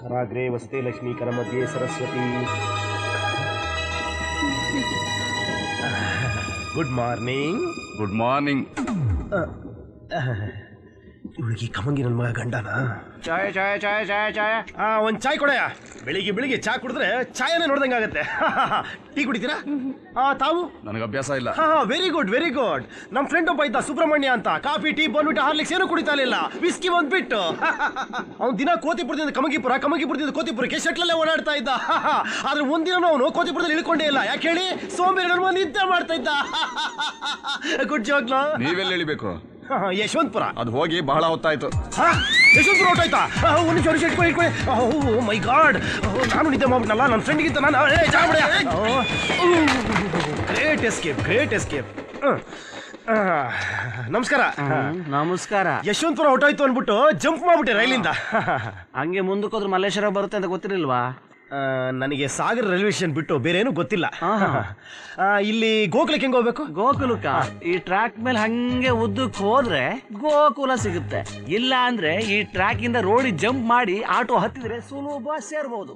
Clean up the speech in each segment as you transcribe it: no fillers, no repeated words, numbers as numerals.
ಕರಾಗ್ರೆ ವಸತೆ ಲಕ್ಷ್ಮೀ ಕರಮಧ್ಯೆ Saraswati. Good morning. Good morning. ಇವಳಿಗೆ ಕಮಂಗಿ ನನ್ನ ಮಗ ಗಂಡನ. ಚಾಯ್ ಚಾಯ್ ಚಾಯ್ ಚಾಯ್ ಚಾಯ್. ಒಂದು ಚಾಯ್ ಕೊಡಯ್ಯ. ಬೆಳಿಗ್ಗೆ ಚಾ ಕುಡಿದ್ರೆ ಚಾಯನೇ ನೋಡ್ದಂಗೆ ಆಗುತ್ತೆ. ಟೀ ಕುಡಿತೀರಾ? ತಾವು? ನನಗೆ ಅಭ್ಯಾಸ ಇಲ್ಲ. Very good very good. ನಮ್ಮ ಫ್ರೆಂಡ್ ಒಬ್ಬ ಇದ್ದ ಸುಬ್ರಹ್ಮಣ್ಯ ಅಂತ. ಕಾಫಿ ಟೀ ಬಂದ್ಬಿಟ್ಟು ಹಾರ್ಲಿಕ್ಸ್ ಏನು ಕುಡಿತಾ ಇಲ್ಲ, ವಿಸ್ಕಿ ಬಂದ್ಬಿಟ್ಟು. ಅವ್ನು ದಿನ ಕೋತಿಪುರದಿಂದ ಕಮಂಗಿಪುರದಿಂದ ಕೋತಿಪುರಕ್ಕೆ ಶಟ್ಲಲ್ಲೇ ಓಡಾಡ್ತಾ ಇದ್ದ. ಆದ್ರೆ ಒಂದಿನ ಅವನು ಕೋತಿಪುರದಲ್ಲಿ ಇಳ್ಕೊಂಡೇ ಇಲ್ಲ. ಯಾಕೆ ಹೇಳಿ? ಸೋಂಬೇರಿ ನನ್ನ ನಿದ್ದೆ ಮಾಡ್ತಾ ಇದ್ದ. Good joke. ನೀವೆಲ್ಲ ಇಳಿಬೇಕು? ಯಶವಂತಪುರ. ಅದು ಹೋಗಿ ಬಹಳ ಹೊತ್ತಾಯ್ತು. ಯಶವಂತಪುರ ಹೊಟ್ಟಾಯ್ತಾ? ಒಂದು ನಿಮಿಷ ಇಟ್ಕೊಳ್ಳಿ. ಓ ಮೈ ಗಾಡ್, ನಾನು ನಿದ್ದೆ ಮಾಡ್ಬಿಟ್ನಲ್ಲ. ನನ್ನ ಫ್ರೆಂಡ್ಗಿಂತ ನಾನು ಗ್ರೇಟ್ ಎಸ್ಕೇಪ್. ನಮಸ್ಕಾರ. ನಮಸ್ಕಾರ. ಯಶವಂತಪುರ ಹೊಟ್ಟಾಯ್ತು ಅಂದ್ಬಿಟ್ಟು ಜಂಪ್ ಮಾಡ್ಬಿಟ್ಟೆ ರೈಲಿಂದ. ಹಂಗೆ ಮುಂದಕ್ಕೆ ಹೋದ್ರೆ ಮಲ್ಲೇಶ್ವರ ಬರುತ್ತೆ ಅಂತ ಗೊತ್ತಿರಲಿಲ್ವಾ? ನನಗೆ ಸಾಗರ ರೈಲ್ವೆ ಸ್ಟೇಷನ್ ಬಿಟ್ಟು ಬೇರೆ ಏನು ಗೊತ್ತಿಲ್ಲ. ಇಲ್ಲಿ ಗೋಕುಲಕ್ಕೆ ಹೆಂಗೆ ಹೋಗ್ಬೇಕು? ಗೋಕುಲಕ್ಕ ಈ ಟ್ರ್ಯಾಕ್ ಮೇಲೆ ಹಂಗೆ ಉದ್ದಕ್ಕೆ ಹೋದ್ರೆ ಗೋಕುಲ ಸಿಗುತ್ತೆ. ಇಲ್ಲ ಅಂದ್ರೆ ಈ ಟ್ರ್ಯಾಕ್ ಇಂದ ರೋಡಿಗೆ ಜಂಪ್ ಮಾಡಿ ಆಟೋ ಹತ್ತಿದ್ರೆ ಸುಲಭ ಸೇರ್ಬಹುದು.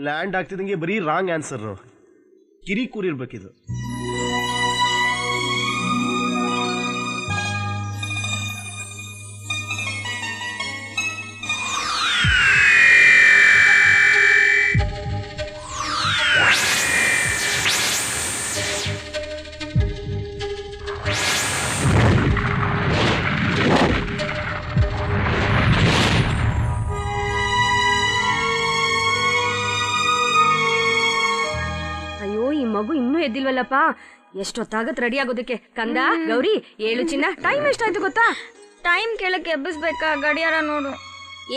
ಲ್ಯಾಂಡ್ ಆಗ್ತಿದಂಗೆ ಬರೀ ರಾಂಗ್ ಆನ್ಸರ್. ಕಿರಿಕೂರಿರ್ಬೇಕಿದು. ಮಗು ಇನ್ನೂ ಎದ್ದಿಲ್ವಲ್ಲಪ್ಪ. ಎಷ್ಟೊತ್ತಾಗತ್ ರೆಡಿ ಆಗೋದಕ್ಕೆ? ಕಂದ ಗೌರಿ ಏಳು ಚಿನ್ನ. ಟೈಮ್ ಎಷ್ಟಾಯ್ತು ಗೊತ್ತಾ? ಟೈಮ್ ಕೇಳಕ್ಕೆ ಎಬ್ಬಿಸ್ಬೇಕಾ? ಗಡಿಯಾರ ನೋಡು.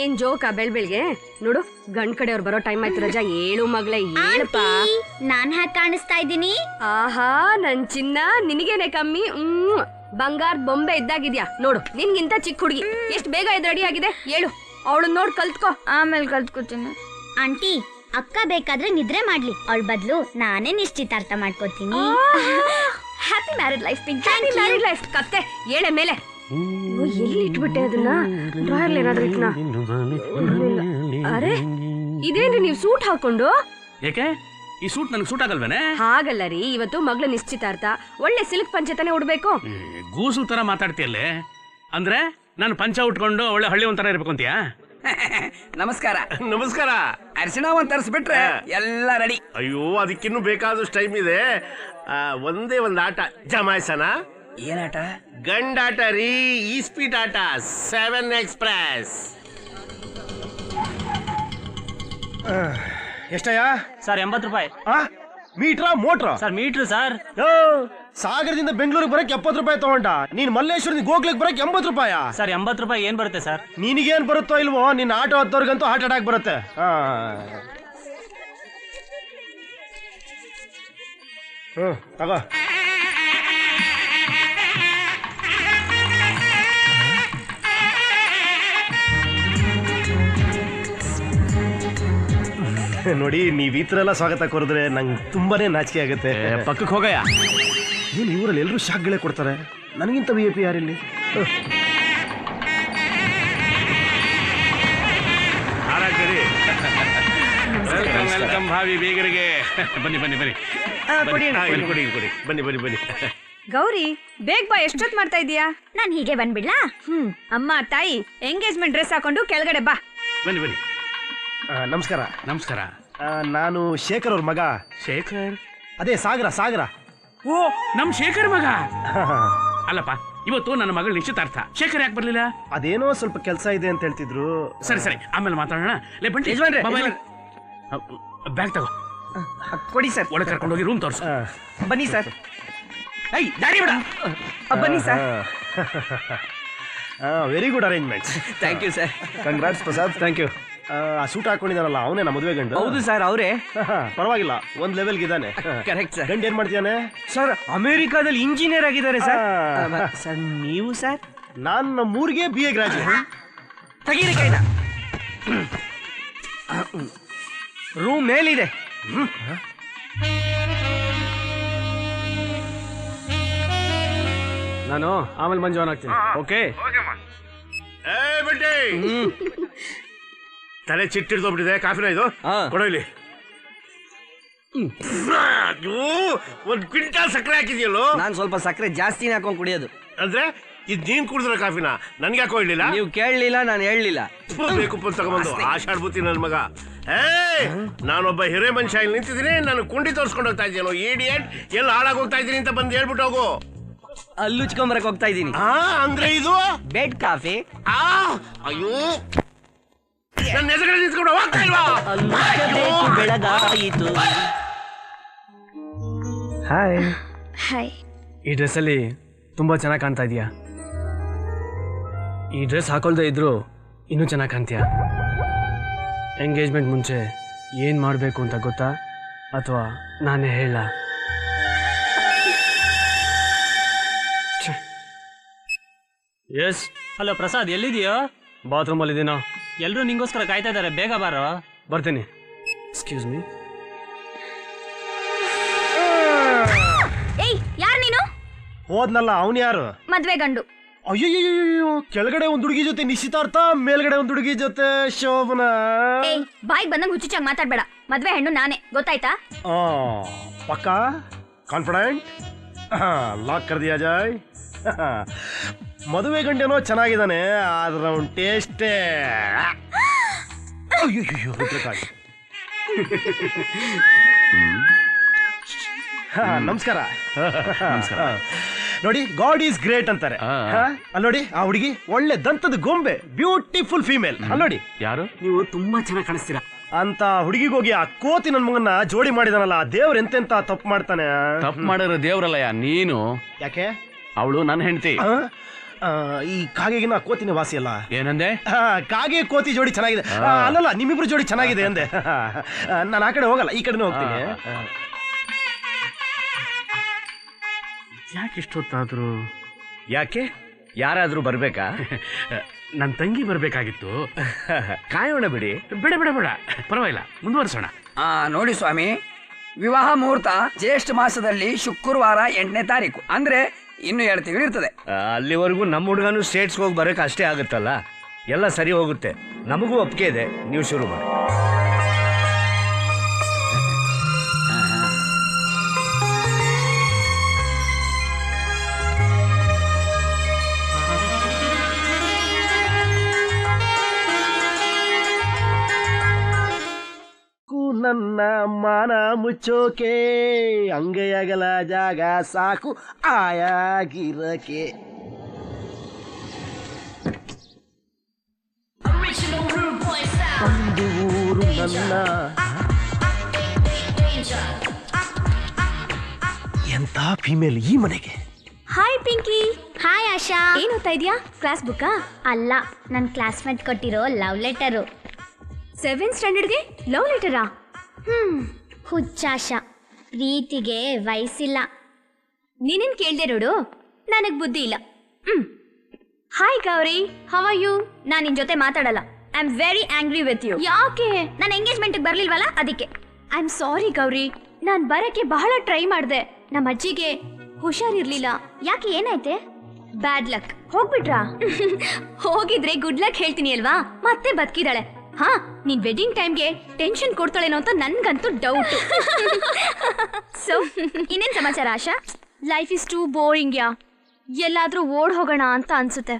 ಏನ್ ಜೋಕಾ ಬೆಳ್ಬೆಳ್ಗೆ? ನೋಡು ಗಂಡ್ ಕಡೆಯವ್ರು ಬರೋ ಟೈಮ್ ಆಯ್ತು. ರಜಾ ಏಳು ಮಗಳೇ ಏಳಪ್ಪ. ನಾನ್ ಹ್ಯಾಕ್ ಕಾಣಿಸ್ತಾ ಇದ್ದೀನಿ? ಆಹಾ ನನ್ ಚಿನ್ನ, ನಿನಗೇನೆ ಕಮ್ಮಿ. ಬಂಗಾರ ಬೊಂಬೆ ಇದ್ದಾಗಿದ್ಯಾ ನೋಡು. ನಿನ್ಗಿಂತ ಚಿಕ್ಕ ಹುಡುಗಿ ಎಷ್ಟ್ ಬೇಗ ಇದು ರೆಡಿ ಆಗಿದೆ. ಹೇಳು, ಅವಳು ನೋಡ್ ಕಲ್ತ್ಕೋ. ಆಮೇಲೆ ಕಲ್ತ್ಕೋತೀನಿ. ಆಂಟಿ, ಅಕ್ಕ ಬೇಕಾದ್ರೆ ನಿದ್ರೆ ಮಾಡ್ಲಿ, ಅವಳ ಬದಲು ನಾನೇ ನಿಶ್ಚಿತಾರ್ಥ ಮಾಡ್ಕೋತೀನಿ. Happy married life Pinky. Happy married life. ಕತ್ತೆ ಹೇಳೆ ಮೇಲೆ. ಎಲ್ಲಿ ಇಟ್ಬಿಟ್ಟೆ ಅದನ್ನ? ಡ್ರಾಯರ್ ಏನಾದ್ರೂ ಇಟ್ನಾ? ಅರೆ ಇದೇನ್ರಿ ನೀವು ಸೂಟ್ ಹಾಕೊಂಡು? ಏಕೆ ಈ ಸೂಟ್ ನನಗೆ ಸೂಟ್ ಆಗಲ್ವೇನೆ? ಹಾಗಲ್ಲ ರೀ, ಇವತ್ತು ಮಗಳ ನಿಶ್ಚಿತಾರ್ಥ. ಒಳ್ಳೆ ಸಿಲ್ಕ್ ಪಂಚೆ ತಾನೇ ಉಡ್ಬೇಕು. ಗೂಸು ತರ ಮಾತಾಡ್ತೀಯಲ್ಲೇ. ಅಂದ್ರೆ ನಾನು ಪಂಚ ಉಟ್ಕೊಂಡು ಒಳ್ಳೆ ಹಳ್ಳಿ ಒಂಥರ ಇರ್ಬೇಕು ಅಂತೀಯಾ? ನಮಸ್ಕಾರ. ನಮಸ್ಕಾರ. ಅರಿಶಿಣ ಒಂದ್ ತರಿಸ್ಬಿಟ್ರೆ ಎಲ್ಲ ರೆಡಿ. ಅಯ್ಯೋ, ಅದಕ್ಕಿನ್ನೂ ಬೇಕಾದಷ್ಟು ಟೈಮ್ ಇದೆ. ಒಂದೇ ಒಂದು ಆಟ ಜಮಾಯಿಸನ. ಏನಾಟ? ಗಂಡಾಟ ರೀ. ಈ ಸ್ಪೀಡ್ ಆಟ 7 ಎಕ್ಸ್ಪ್ರೆಸ್. ಎಷ್ಟಯ್ಯ? ಸರ್ 80 ರೂಪಾಯಿ. ಮೀಟ್ರಾ ಮೋಟ್ರಾ? Sir meter sir. ಸಾಗರದಿಂದ ಬೆಂಗಳೂರಿಗೆ ಬರಕ್ಕೆ 70 ರೂಪಾಯಿ ತಗೊಂಡ. ನೀನ್ ಮಲ್ಲೇಶ್ವರದಿಂದ ಗೋಗ್ಲಿಕ್ಕೆ ಬರಕ್ಕೆ 80 ರೂಪಾಯಿ. ಸರ್ 80 ರೂಪಾಯಿ ಏನ್ ಬರುತ್ತೆ ಸರ್? ನಿನಗೇನ್ ಬರುತ್ತೋ ಇಲ್ವೋ, ನಿನ್ನ ಆಟೋ ಹತ್ತೋರ್ಗಂತೂ ಹಾರ್ಟ್ ಅಟ್ಯಾಕ್ ಬರುತ್ತೆ. ತಗೋ. ನೋಡಿ, ನೀವ್ ಈ ತರ ಎಲ್ಲ ಸ್ವಾಗತ ಕೋರಿದ್ರೆ ನಂಗೆ ತುಂಬಾನೇ ನಾಚಿಕೆ ಆಗುತ್ತೆ. ಪಕ್ಕಕ್ಕೆ ಹೋಗಯ್ಯ. ಏನು ಇವರಲ್ಲಿ ಎಲ್ಲರೂ ಶಾಕ್ಗಳೇ ಕೊಡ್ತಾರೆ, ನನಗಿಂತ VIP ಯಾರಿಲ್ಲಿ? ವೆಲ್ಕಮ್ ಭಾವಿ ಬೀಗರಿಗೆ. ಬನ್ನಿ ಬನ್ನಿ ಬನ್ನಿ ಬನ್ನಿ. ಗೌರಿ ಬೇಗ ಬಾ. ಎಷ್ಟೊತ್ತು ಮಾಡ್ತಾ ಇದೀಯಾ? ನಾನ್ ಹೀಗೆ ಬಂದ್ಬಿಡ್ಲಾ? ಅಮ್ಮ ತಾಯಿ ಎಂಗೇಜ್ಮೆಂಟ್ ಡ್ರೆಸ್ ಹಾಕೊಂಡು ಕೆಳಗಡೆ ಬಾ. ಬನ್ನಿ ಬನ್ನಿ. ನಮಸ್ಕಾರ. ನಮಸ್ಕಾರ. ನಾನು ಶೇಖರ್ ಅವ್ರ ಮಗ. ಶೇಖರ್? ಅದೇ ಸಾಗರ. ಓ, ನಮ್ ಶೇಖರ್ ಮಗ. ಅಲ್ಲಪ್ಪ, ಇವತ್ತು ನನ್ನ ಮಗಳ ನಿಶ್ಚಿತಾರ್ಥ. ಶೇಖರ್ ಯಾಕೆ ಬರ್ಲಿಲ್ಲ? ಅದೇನೋ ಸ್ವಲ್ಪ ಕೆಲಸ ಇದೆ ಅಂತ ಹೇಳ್ತಿದ್ರು. ಸರಿ ಆಮೇಲೆ ಮಾತಾಡೋಣ. ಬ್ಯಾಗ್ ತಗೋ. ಕೊಡಿ ಸರ್. ಒಳಗೆ ಕರ್ಕೊಂಡು ಹೋಗಿ ರೂಮ್ ತೋರಿಸು. ಬನ್ನಿ ಸರ್. ದಾರಿ ಬಿಡ. ಬನ್ನಿ sir. Very good arrangements. Thank you sir. Congrats Prasad. Thank you. ಆ ಸೂಟ್ ಹಾಕೊಂಡಿದಾನಲ್ಲ ಅವನೇ ನಮ್ಮ ಮದುವೆ ಗಂಡು. ಹೌದು ಸರ್, ಅವರೇ. ಪರವಾಗಿಲ್ಲ, ಒಂದ್ ಲೆವೆಲ್ಗೆ ಇದ್ದಾನೆ. Correct sir. ಗಂಡು ಏನ್ ಮಾಡ್ತಿದ್ದಾನೆ? ಸರ್ ಅಮೆರಿಕಾದಲ್ಲಿ ಇಂಜಿನಿಯರ್ ಆಗಿದ್ದಾರೆ ಸರ್. ಸರ್ ನೀವು ಸರ್? ನಾನು ನಮ್ಮೂರಿಗೆ BA ಗ್ರಾಜುಯೇಟ್. ತೆಗೀರಿ ಕೈನ. ರೂಮ್ ಮೇಲಿದೆ. ನಾನು ಆಮೇಲೆ ಮಂಜು ಆಗ್ತೀನಿ. ಓಕೆ ಏ ಬಡ್ಡಿ ತಲೆ ಚಿಟ್ಟಿಡ್ದೋಗ್ಬಿಟ್ಟಿದೆ. ಕಾಫಿನ ಇದು ಕೊಡೋ ಇಲ್ಲಿ. ಒಂದ್ ಕ್ವಿಂಟಾಲ್ ಸಕ್ಕರೆ ಹಾಕಿದ್ಯಲ್ಲೋ. ನಾನ್ ಸ್ವಲ್ಪ ಸಕ್ಕರೆ ಜಾಸ್ತಿನೇ ಹಾಕೊಂಡ್ ಕುಡಿಯೋದು. ಅಂದ್ರೆ ಇದ್ ನೀನ್ ಕುಡಿದ್ರ ಕಾಫಿನ ನನ್ಗೆ ಯಾಕೋ ಇಡ್ಲಿಲ್ಲ? ನೀವು ಕೇಳಲಿಲ್ಲ, ನಾನು ಹೇಳಲಿಲ್ಲ. ಬೇಕು ತಗೊಂಬಂದು ಆಷಾಢಭೂತಿ ನನ್ ಮಗ. ನಾನೊಬ್ಬ ಹಿರೇ ಮನುಷ್ಯ ಇಲ್ಲಿ ನಿಂತಿದ್ದೀನಿ, ನಾನು ಕುಂಡಿ ತೋರ್ಸ್ಕೊಂಡು ಹೋಗ್ತಾ ಇದ್ದೀನೋ ಇಡಿಯಟ್. ಎಲ್ಲ ಹಾಳಾಗಿ ಹೋಗ್ತಾ ಇದ್ದೀನಿ ಅಂತ ಬಂದು ಹೇಳ್ಬಿಟ್ಟು ಹೋಗು. ಅಲ್ಲುಚ್ಕೊಂಬರಕ್ ಹೋಗ್ತಾ ಇದ್ದೀನಿ. ಅಂದ್ರೆ ಇದು ಬೆಡ್ ಕಾಫಿ. ಅಯ್ಯೋ ನನ್ನ ಎದುರುಗಡೆ ನಿಂತ್ಕೊಂಡು ಹೋಗ್ತಾ ಇಲ್ವಾ? ಬೆಳಗಾಯಿತು. ಹಾಯ್. ಹಾಯ್. ಈ ಡ್ರೆಸ್ಸಲ್ಲಿ ತುಂಬಾ ಚೆನ್ನಾಗಿ ಕಾಣ್ತಾ ಇದೀಯಾ. ಈ ಡ್ರೆಸ್ ಹಾಕೊಳ್ದೇ ಇದ್ರು ಇನ್ನೂ ಚೆನ್ನಾಗಿ ಕಾಣ್ತೀಯಾ. ಎಂಗೇಜ್ಮೆಂಟ್ ಮುಂಚೆ ಏನು ಮಾಡಬೇಕು ಅಂತ ಗೊತ್ತಾ, ಅಥವಾ ನಾನೇ ಹೇಳ? ಎಸ್. ಹಲೋ ಪ್ರಸಾದ್, ಎಲ್ಲಿದೆಯೋ? ಬಾತ್ರೂಮಲ್ಲಿ ಇದೀನೋ. ಎಲ್ಲರೂ ನಿಂಗೋಸ್ಕರ ಕಾಯ್ತಾ ಇದ್ದಾರೆ, ಬೇಗ ಬಾರೋ. ಬರ್ತೀನಿ. Excuse me. ಏಯ್, ಯಾರು ನೀನು? ಹೋದ್ನಲ್ಲ ಅವನು ಯಾರು? ಮದ್ವೆ ಗಂಡು. ಅಯ್ಯೋ, ಕೆಳಗಡೆ ಒಂದ್ ಹುಡುಗಿ ಜೊತೆ ನಿಶ್ಚಿತಾರ್ಥ, ಮೇಲ್ಗಡೆ ಒಂದ್ ಹುಡುಗಿ ಜೊತೆ ಶೋಭನ. ಏಯ್, ಬಾಯಿಗೆ ಬಂದಂಗ್ ಹುಚ್ಚುಚ್ಚಾಗಿ ಮಾತಾಡ್ಬೇಡ. ಮದ್ವೆ ಹೆಣ್ಣು ನಾನೇ, ಗೊತ್ತಾಯ್ತಾ? ಪಕ್ಕಾ ಕಾನ್ಫಿಡೆಂಟ್? ಲಾಕ್ ಕರ್ ದಿಯಾ ಜಾಯ್. ಮದುವೆ ಗಂಡೇನೋ ಚೆನ್ನಾಗಿದ್ದಾನೆ, ಆದ್ರೆ ಅವನ್ ಟೇಸ್ಟೇ. ನಮಸ್ಕಾರ. ನೋಡಿ, ಗಾಡ್ ಈಸ್ ಗ್ರೇಟ್ ಅಂತಾರೆ. ಅಲ್ಲಿ ನೋಡಿ, ಆ ಹುಡುಗಿ ಒಳ್ಳೆ ದಂತದ ಗೊಂಬೆ, ಬ್ಯೂಟಿಫುಲ್ ಫೀಮೇಲ್. ಅಲ್ಲಿ ನೋಡಿ. ಯಾರು? ನೀವು ತುಂಬಾ ಚೆನ್ನಾಗಿ ಕಾಣಿಸ್ತೀರಾ ಅಂತ ಹುಡುಗಿಗೋಗಿ ಆ ಕೋತಿ ನನ್ ಮಗನ್ನ ಜೋಡಿ ಮಾಡಿದಾನಲ್ಲ, ದೇವ್ರ ಎಂತೆಂತ ತಪ್ಪು ಮಾಡ್ತಾನೆ. ತಪ್ಪು ಮಾಡಿರೋ ದೇವ್ರಲ್ಲಯ್ಯ ನೀನು. ಯಾಕೆ? ಅವಳು ನನ್ನ ಹೆಂಡತಿ. ಈ ಕಾಗೆಗಿನ ಕೋತಿನ ವಾಸಿ ಅಲ್ಲ. ಏನಂದೆ? ಕಾಗೆ ಕೋತಿ ಜೋಡಿ ಚೆನ್ನಾಗಿದೆ. ಅಲ್ಲಲ್ಲ, ನಿಮ್ಮಿಬ್ರು ಜೋಡಿ ಚೆನ್ನಾಗಿದೆ ಅಂದೆ. ನಾನು ಆ ಕಡೆ ಹೋಗಲ್ಲ, ಈ ಕಡೆನೇ ಹೋಗ್ತೀನಿ. ಯಾಕೆ ಇಷ್ಟೊತ್ತಾದ್ರು? ಯಾಕೆ? ಯಾರಾದ್ರೂ ಬರ್ಬೇಕಾ? ನನ್ನ ತಂಗಿ ಬರ್ಬೇಕಾಗಿತ್ತು. ಕಾಯೋಣ ಬಿಡಿ. ಬೇಡ ಬೇಡ ಬೇಡ, ಪರವಾಗಿಲ್ಲ, ಮುಂದುವರಿಸೋಣ. ನೋಡಿ ಸ್ವಾಮಿ, ವಿವಾಹ ಮುಹೂರ್ತ ಜ್ಯೇಷ್ಠ ಮಾಸದಲ್ಲಿ ಶುಕ್ರವಾರ 8ನೇ ತಾರೀಕು, ಅಂದ್ರೆ ಇನ್ನು 2 ತಿಂಗಳು ಇರ್ತದೆ. ಅಲ್ಲಿವರೆಗೂ ನಮ್ಮ ಹುಡುಗನು ಸ್ಟೇಟ್ಸ್ಗೆ ಹೋಗಿ ಬರೋಕೆ ಅಷ್ಟೇ ಆಗುತ್ತಲ್ಲ, ಎಲ್ಲ ಸರಿ ಹೋಗುತ್ತೆ. ನಮಗೂ ಒಪ್ಪಿಗೆ ಇದೆ, ನೀವು ಶುರು ಮಾಡಿ. ನನ್ನ ಮಾನ ಮುಚ್ಚೋಕೆ ಅಂಗೈಯಗಲ ಜಾಗ ಸಾಕು ಆಯಾಗಿರಕೆ. ಒಂದು ಊರು ನನ್ನ. ಎಂತ ಫೀಮೇಲ್ ಈ ಮನೆಗೆ. ಹಾಯ್ ಪಿಂಕಿ. ಹಾಯ್ ಆಶಾ. ಏನ್ ಓದ್ತಾ ಇದೀಯಾ? ಕ್ಲಾಸ್ ಬುಕ್ಕಾ? ಅಲ್ಲ, ನನ್ನ ಕ್ಲಾಸ್ಮೇಟ್ ಕೊಟ್ಟಿರೋ ಲವ್ ಲೆಟರು. 7th ಸ್ಟ್ಯಾಂಡರ್ಡ್ಗೆ ಲವ್ ಲೆಟರಾ? ಹುಚ್ಚಾಶಾ, ಪ್ರೀತಿಗೆ ವಯಸ್ಸಿಲ್ಲ. ನೀನೇನ್ ಕೇಳ್ದೆ ನೋಡು, ನನಗ್ ಬುದ್ಧಿ ಇಲ್ಲ. Hi Gauri, how are you? ನಾನ್ ನಿನ್ ಜೊತೆ ಮಾತಾಡಲ್ಲ. I am very angry with you. ಯಾಕೆ? ನನ್ನ ಎಂಗೇಜ್ಮೆಂಟ್ ಬರ್ಲಿಲ್ವಲ್ಲ, ಅದಕ್ಕೆ. ಐ ಆಮ್ ಸಾರಿ ಗೌರಿ, ನಾನ್ ಬರಕ್ಕೆ ಬಹಳ ಟ್ರೈ ಮಾಡ್ದೆ. ನಮ್ಮ ಅಜ್ಜಿಗೆ ಹುಷಾರಿರ್ಲಿಲ್ಲ. ಯಾಕೆ, ಏನಾಯ್ತೆ? Bad luck. ಹೋಗ್ಬಿಟ್ರಾ? ಹೋಗಿದ್ರೆ ಗುಡ್ ಲಕ್ ಹೇಳ್ತೀನಿ ಅಲ್ವಾ, ಮತ್ತೆ ಬದುಕಿದಾಳೆ. ಹಾ, ನೀನ್ ವೆಡ್ಡಿಂಗ್ ಟೈಮ್ಗೆ ಟೆನ್ಷನ್ ಕೊಡ್ತಾಳೇನೋ ಅಂತ ನನ್ಗಂತೂ ಡೌಟ್. ಸೊ ಇನ್ನೇನ್ ಸಮಾಚಾರ Asha? Life is too boring ಯಾ. ಎಲ್ಲಾದ್ರೂ ಓಡ್ ಹೋಗೋಣ ಅಂತ ಅನ್ಸುತ್ತೆ.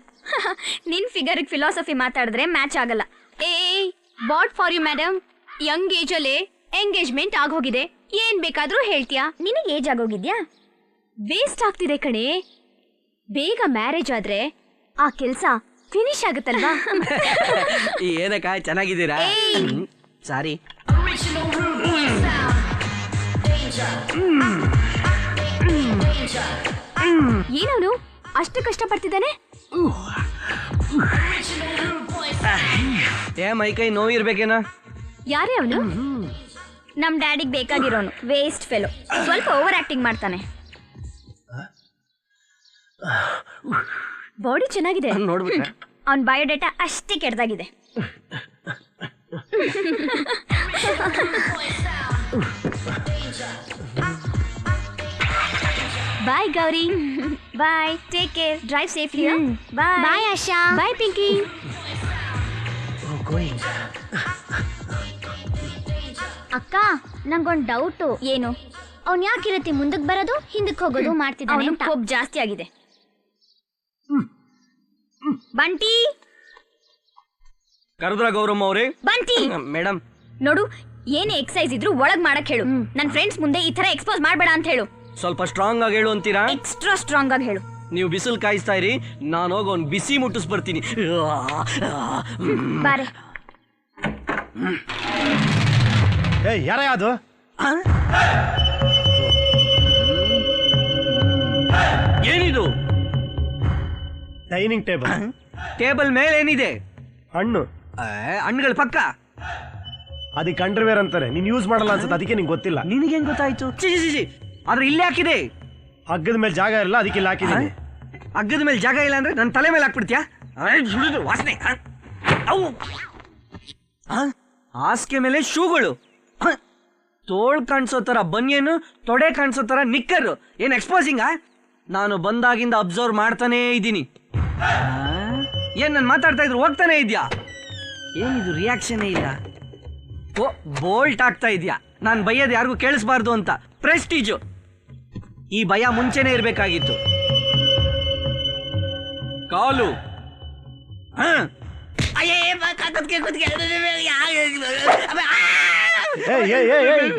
ನಿನ್ ಫಿಗರ್ಗೆ ಫಿಲಾಸಫಿ ಮಾತಾಡಿದ್ರೆ ಮ್ಯಾಚ್ ಆಗಲ್ಲ. What for you madam? Young age ಅಲ್ಲೇ ಎಂಗೇಜ್ಮೆಂಟ್ ಆಗೋಗಿದೆ, ಏನ್ ಬೇಕಾದ್ರೂ ಹೇಳ್ತೀಯಾ? ನಿನಗೆ ಏಜ್ ಆಗೋಗಿದ್ಯಾ? ವೇಸ್ಟ್ ಆಗ್ತಿದೆ ಕಣೆ. ಬೇಗ ಮ್ಯಾರೇಜ್ ಆದ್ರೆ ಆ ಕೆಲ್ಸ ಫಿನಿಶ್ ಆಗುತ್ತಲ್ವಾ? ಏನಕ್ಕ ಚೆನ್ನಾಗಿದ್ದೀರಾ? ಸಾರಿ. ಏನವನು ಅಷ್ಟು ಕಷ್ಟಪಡ್ತಿದ್ದಾನೆ? ಮೈಕೈ ನೋವಿರ್ಬೇಕೇನ? ಯಾರೇ ಅವನು? ನಮ್ ಡ್ಯಾಡಿಗೆ ಬೇಕಾಗಿರೋನು, ವೇಸ್ಟ್ ಫೆಲೋ. ಸ್ವಲ್ಪ ಓವರ್ ಆಕ್ಟಿಂಗ್ ಮಾಡ್ತಾನೆ. ಬಾಡಿ ಚೆನ್ನಾಗಿದೆ ನೋಡ್ಬಿಟ್ರೆ. ಅವನ್ ಬಯೋಡೇಟಾ ಅಷ್ಟೇ ಕೆಟ್ಟದಾಗಿದೆ. ಬಾಯ್ ಗೌರಿ. ಬಾಯ್, ಟೇಕ್ ಕೇರ್, ಡ್ರೈವ್ ಸೇಫ್ಲಿ. ಬಾಯ್ ಬಾಯ್ ಆಶಾ. ಬಾಯ್ ಪಿಂಕಿ. ಅಕ್ಕ ನಂಗೊಂದ್ ಡೌಟು. ಏನು? ಅವ್ನ್ ಯಾಕಿರತಿ ಮುಂದಕ್ಕೆ ಬರೋದು ಹಿಂದಕ್ಕೆ ಹೋಗೋದು ಮಾಡ್ತಿದ್ದಾನೆ ಅವನು ಅಂತ. ಕೋಪ್ ಜಾಸ್ತಿ ಆಗಿದೆ. ಬಂಟಿ, ಕರೆದ್ರ ಗೌರಮ್ಮ ಅವ್ರೆ? ಬಂಟಿ ಮೇಡಮ್, ನೋಡು, ಏನೇ ಎಕ್ಸಸೈಸ್ ಇದ್ರು ಒಳಗ್ ಮಾಡಕ್ ಹೇಳು. ನನ್ ಫ್ರೆಂಡ್ಸ್ ಮುಂದೆ ಈ ತರ ಎಕ್ಸ್ಪೋಸ್ ಮಾಡ್ಬೇಡ ಅಂತ ಹೇಳು. ಸ್ವಲ್ಪ ಸ್ಟ್ರಾಂಗ್ ಆಗಿ ಹೇಳು ಅಂತೀರಾ? ಎಕ್ಸ್ಟ್ರಾ ಸ್ಟ್ರಾಂಗ್ ಆಗಿ ಹೇಳು. ನೀವು ಬಿಸಿಲು ಕಾಯಿಸ್ತಾ ಇರಿ, ನಾನು ಹೋಗಿ ಒಂದು ಬಿಸಿ ಮುಟ್ಟಿಸ್ ಬರ್ತೀನಿ. ಬಾರೆ. ಯಾರ ಅದು? ಏನಿದು? Dining table. ಟೇಬಲ್ ಮೇಲೆ ಏನಿದೆ? ಹಣ್ಣು. ಹಣ್ಣುಗಳ ಪಕ್ಕ ಅದಕ್ಕೆ ಅಂಡರ್ವೇರ್ ಅಂತಾರೆ. ನೀನ್ ಯೂಸ್ ಮಾಡಲ್ಲ ಅನ್ಸುತ್ತೆ, ಅದಕ್ಕೆ ನಿಂಗೆ ಗೊತ್ತಿಲ್ಲ. ನಿನಗೆ ಹೆಂಗ್ ಗೊತ್ತಾಯ್ತು? ಸಿ ಆದ್ರೆ ಇಲ್ಲೇ ಹಾಕಿದೆ. ಹಗ್ಗದ ಮೇಲೆ ಜಾಗ ಇರಲ್ಲ, ಅದಕ್ಕೆ ಇಲ್ಲಿ ಹಾಕಿದ್ದೀನಿ. ಹಗ್ಗದ ಮೇಲೆ ಜಾಗ ಇಲ್ಲ ಅಂದ್ರೆ ನನ್ನ ತಲೆ ಮೇಲೆ ಹಾಕ್ಬಿಡ್ತೀಯಾ? ಸುಳಿದು ವಾಸನೆ. ಹಾಸಿಗೆ ಮೇಲೆ ಶೂಗಳು, ತೋಳ್ ಕಾಣಿಸೋ ತರ ಬನಿಯನು, ತೊಡೆ ಕಾಣಿಸೋ ತರ ನಿಕ್ಕರು. ಏನ್ ಎಕ್ಸ್ಪೋಸಿಂಗ? ನಾನು ಬಂದಾಗಿಂದ ಅಬ್ಸರ್ವ್ ಮಾಡ್ತಾನೇ ಇದ್ದೀನಿ. ಏನ್ ನಾನು ಮಾತಾಡ್ತಾ ಇದ್ರು ಹೋಗ್ತಾನೆ ಇದ್ಯಾ? ಏನಿದು ರಿಯಾಕ್ಷನ್ ಇಲ್ಲ? ಓ, ಬೋಲ್ಟ್ ಆಗ್ತಾ ಇದ್ಯಾ? ನಾನು ಬೈಯೋದು ಯಾರಿಗೂ ಕೇಳಿಸ್ಬಾರ್ದು ಅಂತ. ಪ್ರೆಸ್ಟೀಜು. ಈ ಭಯ ಮುಂಚೆನೆ ಇರ್ಬೇಕಾಗಿತ್ತು. ಕಾಲು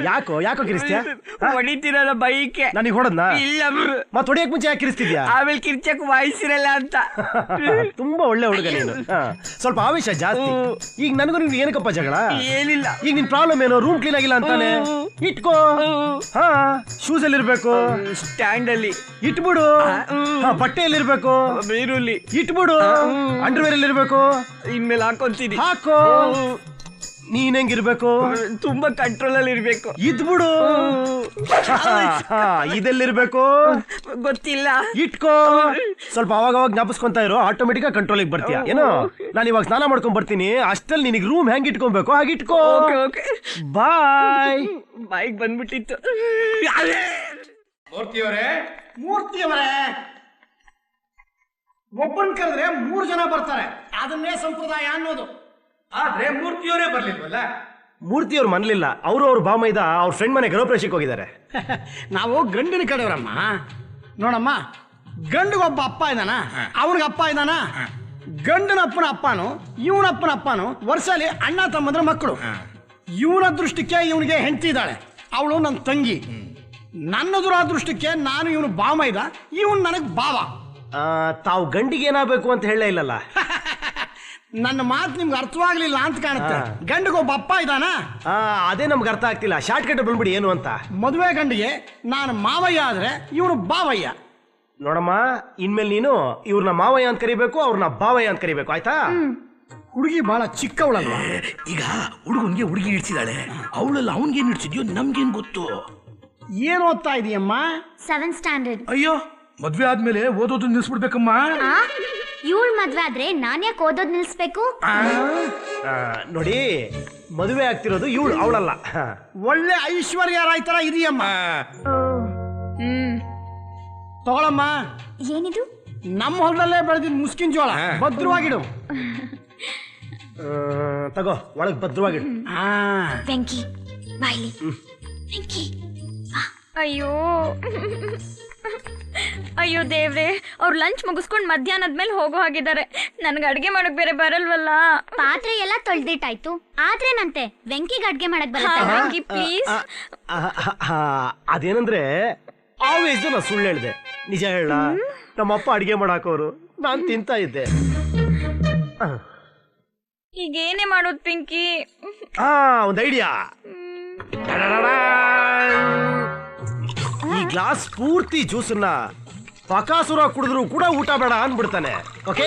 ಯಾಕೋ ಕಿರಿಸ್ತೀಯ? ಹೊಡಿತೀರಲ್ಲ ಬೈಕೆ. ನನಗೆ ಹೊಡದ್ನಾ? ಇಲ್ಲ, ಮತ್ತೆ ಹೊಡಿಯಕ್ ಮುಂಚೆ ಯಾಕೆ ಕಿರಿಸ್ತಿದ್ಯಾ? ಆಮೇಲೆ ಕಿರ್ಚಕ್ ವಾಯಿಸಿರಲ್ಲ ಅಂತ. ತುಂಬಾ ಒಳ್ಳೆ ಹುಡುಗ ನೀನು. ಸ್ವಲ್ಪ ಆವೇಶ ಜಾಸ್ತಿ. ಈಗ ನನಗೂ ನಿಮ್ಗೆ ಏನಕ್ಕಪ್ಪ ಜಗಳ? ಏನಿಲ್ಲ. ಈಗ ನಿನ್ ಪ್ರಾಬ್ಲಮ್ ಏನೋ? ರೂಮ್ ಕ್ಲೀನ್ ಆಗಿಲ್ಲ ಅಂತಾನೆ. ಇಟ್ಕೋ. ಹಾ, ಶೂಸ್ ಅಲ್ಲಿ ಇರ್ಬೇಕು, ಸ್ಟ್ಯಾಂಡ್ ಅಲ್ಲಿ ಇಟ್ಬಿಡು. ಬಟ್ಟೆಯಲ್ಲಿ ಇರ್ಬೇಕು, ಬೀರುಲಿ ಇಟ್ಬಿಡು. ಅಂಡರ್ವೇರ್ ಅಲ್ಲಿ ಇರ್ಬೇಕು, ಇನ್ಮೇಲೆ ಹಾಕೊಂತೀನಿ. ಹಾಕೋ. ನೀನ್ ಹೆಂಗಿರ್ಬೇಕು? ತುಂಬಾ ಕಂಟ್ರೋಲ್ ಅಲ್ಲಿ ಇರ್ಬೇಕು. ಇದ್ಬಿಡು. ಇದೆಲ್ಲಿರ್ಬೇಕು ಗೊತ್ತಿಲ್ಲ. ಇಟ್ಕೋ. ಸ್ವಲ್ಪ ಅವಾಗ ಜ್ಞಾಪಿಸ್ಕೊಂತ ಇರೋ, ಆಟೋಮೆಟಿಕ್ ಆಗಿ ಕಂಟ್ರೋಲಿಗೆ ಬರ್ತೀಯ. ಏನೋ, ನಾನು ಇವಾಗ ಸ್ನಾನ ಮಾಡ್ಕೊಂಡ್ ಬರ್ತೀನಿ, ಅಷ್ಟಲ್ಲಿ ನಿನಗೆ ರೂಮ್ ಹೆಂಗ್ ಇಟ್ಕೊಬೇಕು ಹಾಗೆ ಇಟ್ಕೋ. ಬಾಯ್. ಬೈಕ್ ಬಂದ್ಬಿಟ್ಟಿತ್ತು. ಮೂರ್ತಿಯವರೇ, ಒಬ್ಬನ್ ಕರೆದ್ರೆ 3 ಜನ ಬರ್ತಾರೆ, ಅದನ್ನೇ ಸಂಪ್ರದಾಯ ಅನ್ನೋದು. ಆದ್ರೆ ಮೂರ್ತಿಯವರೇ ಬರ್ಲಿಲ್ವಲ್ಲ? ಮೂರ್ತಿಯವ್ರು ಮನ್ಲಿಲ್ಲ. ಅವ್ರ ಬಾಮೈದ ಅವ್ರ ಫ್ರೆಂಡ್ ಮನೆ ಗೃಹಪ್ರವೇಶಕ್ಕೆ ಹೋಗಿದ್ದಾರೆ. ನಾವು ಗಂಡಿನ ಕಡೆಯವರಮ್ಮ. ನೋಡಮ್ಮ, ಗಂಡಿಗೊಬ್ಬ ಅಪ್ಪ ಇದ್ದಾನ, ಅವನಿಗೆ ಅಪ್ಪ ಇದ್ದಾನ. ಗಂಡನ ಅಪ್ಪನ ಅಪ್ಪನು ಇವನಪ್ಪನ ಅಪ್ಪನು ವರ್ಷಲಿ ಅಣ್ಣ ತಮ್ಮಂದ್ರ ಮಕ್ಕಳು. ಇವನ ಅದೃಷ್ಟಕ್ಕೆ ಇವನಿಗೆ ಹೆಂಡತಿ ಇದ್ದಾಳೆ, ಅವಳು ನನ್ನ ತಂಗಿ. ನನ್ನ ದುರಾದೃಷ್ಟಕ್ಕೆ ನಾನು ಇವನು ಬಾಮೈದ, ಇವನು ನನಗೆ ಬಾವ. ತಾವು ಗಂಡಿಗೆ ಏನಾಗಬೇಕು ಅಂತ ಹೇಳಲೇ ಇಲ್ಲಲ್ಲ? ನನ್ನ ಮಾತು ನಿಮ್ಗೆ ಅರ್ಥವಾಗ್ಲಿಲ್ಲ ಅಂತ ಕಾಣುತ್ತೆ. ಗಂಡಿಗೊಬ್ಬ ಅಪ್ಪ ಇದ್ದಾನ. ಅದೇ ನಮ್ಗೆ ಅರ್ಥ ಆಗ್ತಿಲ್ಲ. ಶಾರ್ಟ್ ಕಟ್ ಬಂದ್ಬಿಡಿ ಏನು ಅಂತ. ಮದುವೆ ಗಂಡಿಗೆ ನಾನು ಮಾವಯ್ಯ ಆದ್ರೆ ಇವನು ಬಾವಯ್ಯ. ನೋಡಮ್ಮ, ಇನ್ಮೇಲೆ ನೀನು ಇವ್ರನ್ನ ಮಾವಯ್ಯ ಅಂತ ಕರಿಬೇಕು, ಅವ್ರನ್ನ ಬಾವಯ್ಯ ಅಂತ ಕರಿಬೇಕು, ಆಯ್ತಾ? ಹುಡುಗಿ ಬಹಳ ಚಿಕ್ಕವಳಲ್ವಾ? ಈಗ ಹುಡುಗನ್ಗೆ ಹುಡುಗಿ ಇಡ್ಸಿದಾಳೆ, ಅವಳಲ್ಲ ಅವನ್ಗೇನ್ ಇಡ್ಸಿದ್ಯೋ ನಮ್ಗೇನ್ ಗೊತ್ತು? ಏನ್ ಓದ್ತಾ ಇದೀಯಮ್ಮ? 7th standard. ಅಯ್ಯೋ, ಮದ್ವೆ ಆದ್ಮೇಲೆ ಓದೋದು ನಿಲ್ಸ್ಬಿಡ್ಬೇಕಮ್ಮ. ಇವಳು ಮದ್ವೆ ಆದ್ರೆ ನಾನ್ ಯಾಕೆ ಓದೋದ್ ನಿಲ್ಸ್ಬೇಕು? ನೋಡಿ, ಮದುವೆ ಆಗ್ತಿರೋದು ಇವಳು, ಅವಳಲ್ಲ. ಒಳ್ಳೆ ಐಶ್ವರ್ಯ ರಾಯ್ ತರ ಇದೆಯಮ್ಮ. ತಗೊಳಮ್ಮ. ಏನಿದು? ನಮ್ಮ ಹೊಲದಲ್ಲೇ ಬೆಳೆದಿದ್ ಮುಸ್ಕಿನ್ ಜೋಳ, ಭದ್ರವಾಗಿಡು. ತಗೋ, ಒಳಗ್ ಭದ್ರವಾಗಿಡು. ವೆಂಕಿ ಬಾಯ್ಲಿ. ವೆಂಕಿ. ಅಯ್ಯೋ ಅಯ್ಯೋ ದೇವ್ರೆ, ಅವ್ರು ಲಂಚ್ ಮುಗಿಸ್ಕೊಂಡು ಮಧ್ಯಾಹ್ನದ ಮೇಲೆ ಹೋಗೋ ಹಾಗಿದ್ದಾರೆ. ನನ್ಗೆ ಅಡ್ಗೆ ಮಾಡಕ್ ಬೇರೆ ಬರಲ್ವಲ್ಲ. ಪಾತ್ರೆ ಎಲ್ಲ ತೊಳ್ದಿಟ್ಟಾಯ್ತು, ಆದ್ರೇನಂತೆ ವೆಂಕಿಗೆ ಅಡ್ಗೆ ಮಾಡಕ್ ಬರುತ್ತೆ. ಪ್ಲೀಸ್. ಅದೇನಂದ್ರೆ ಆವೇಶ್ ನಾ ಸುಳ್ಳು ಹೇಳ್ದೆ. ನಿಜ ಹೇಳ, ನಮ್ಮಪ್ಪ ಅಡ್ಗೆ ಮಾಡಾಕೋರು, ನಾನ್ ತಿಂತಾ ಇದ್ದೆ. ಈಗ ಏನೇ ಮಾಡೋದು ಪಿಂಕಿ? ಒಂದ್ ಐಡಿಯಾ. ಈ ಗ್ಲಾಸ್ ಪೂರ್ತಿ ಜ್ಯೂಸನ್ನ ಬಕಾಸುರ ಕುಡಿದ್ರು ಕೂಡ ಊಟ ಬೇಡ ಅನ್ಬಿಡ್ತಾನೆ. ಓಕೆ,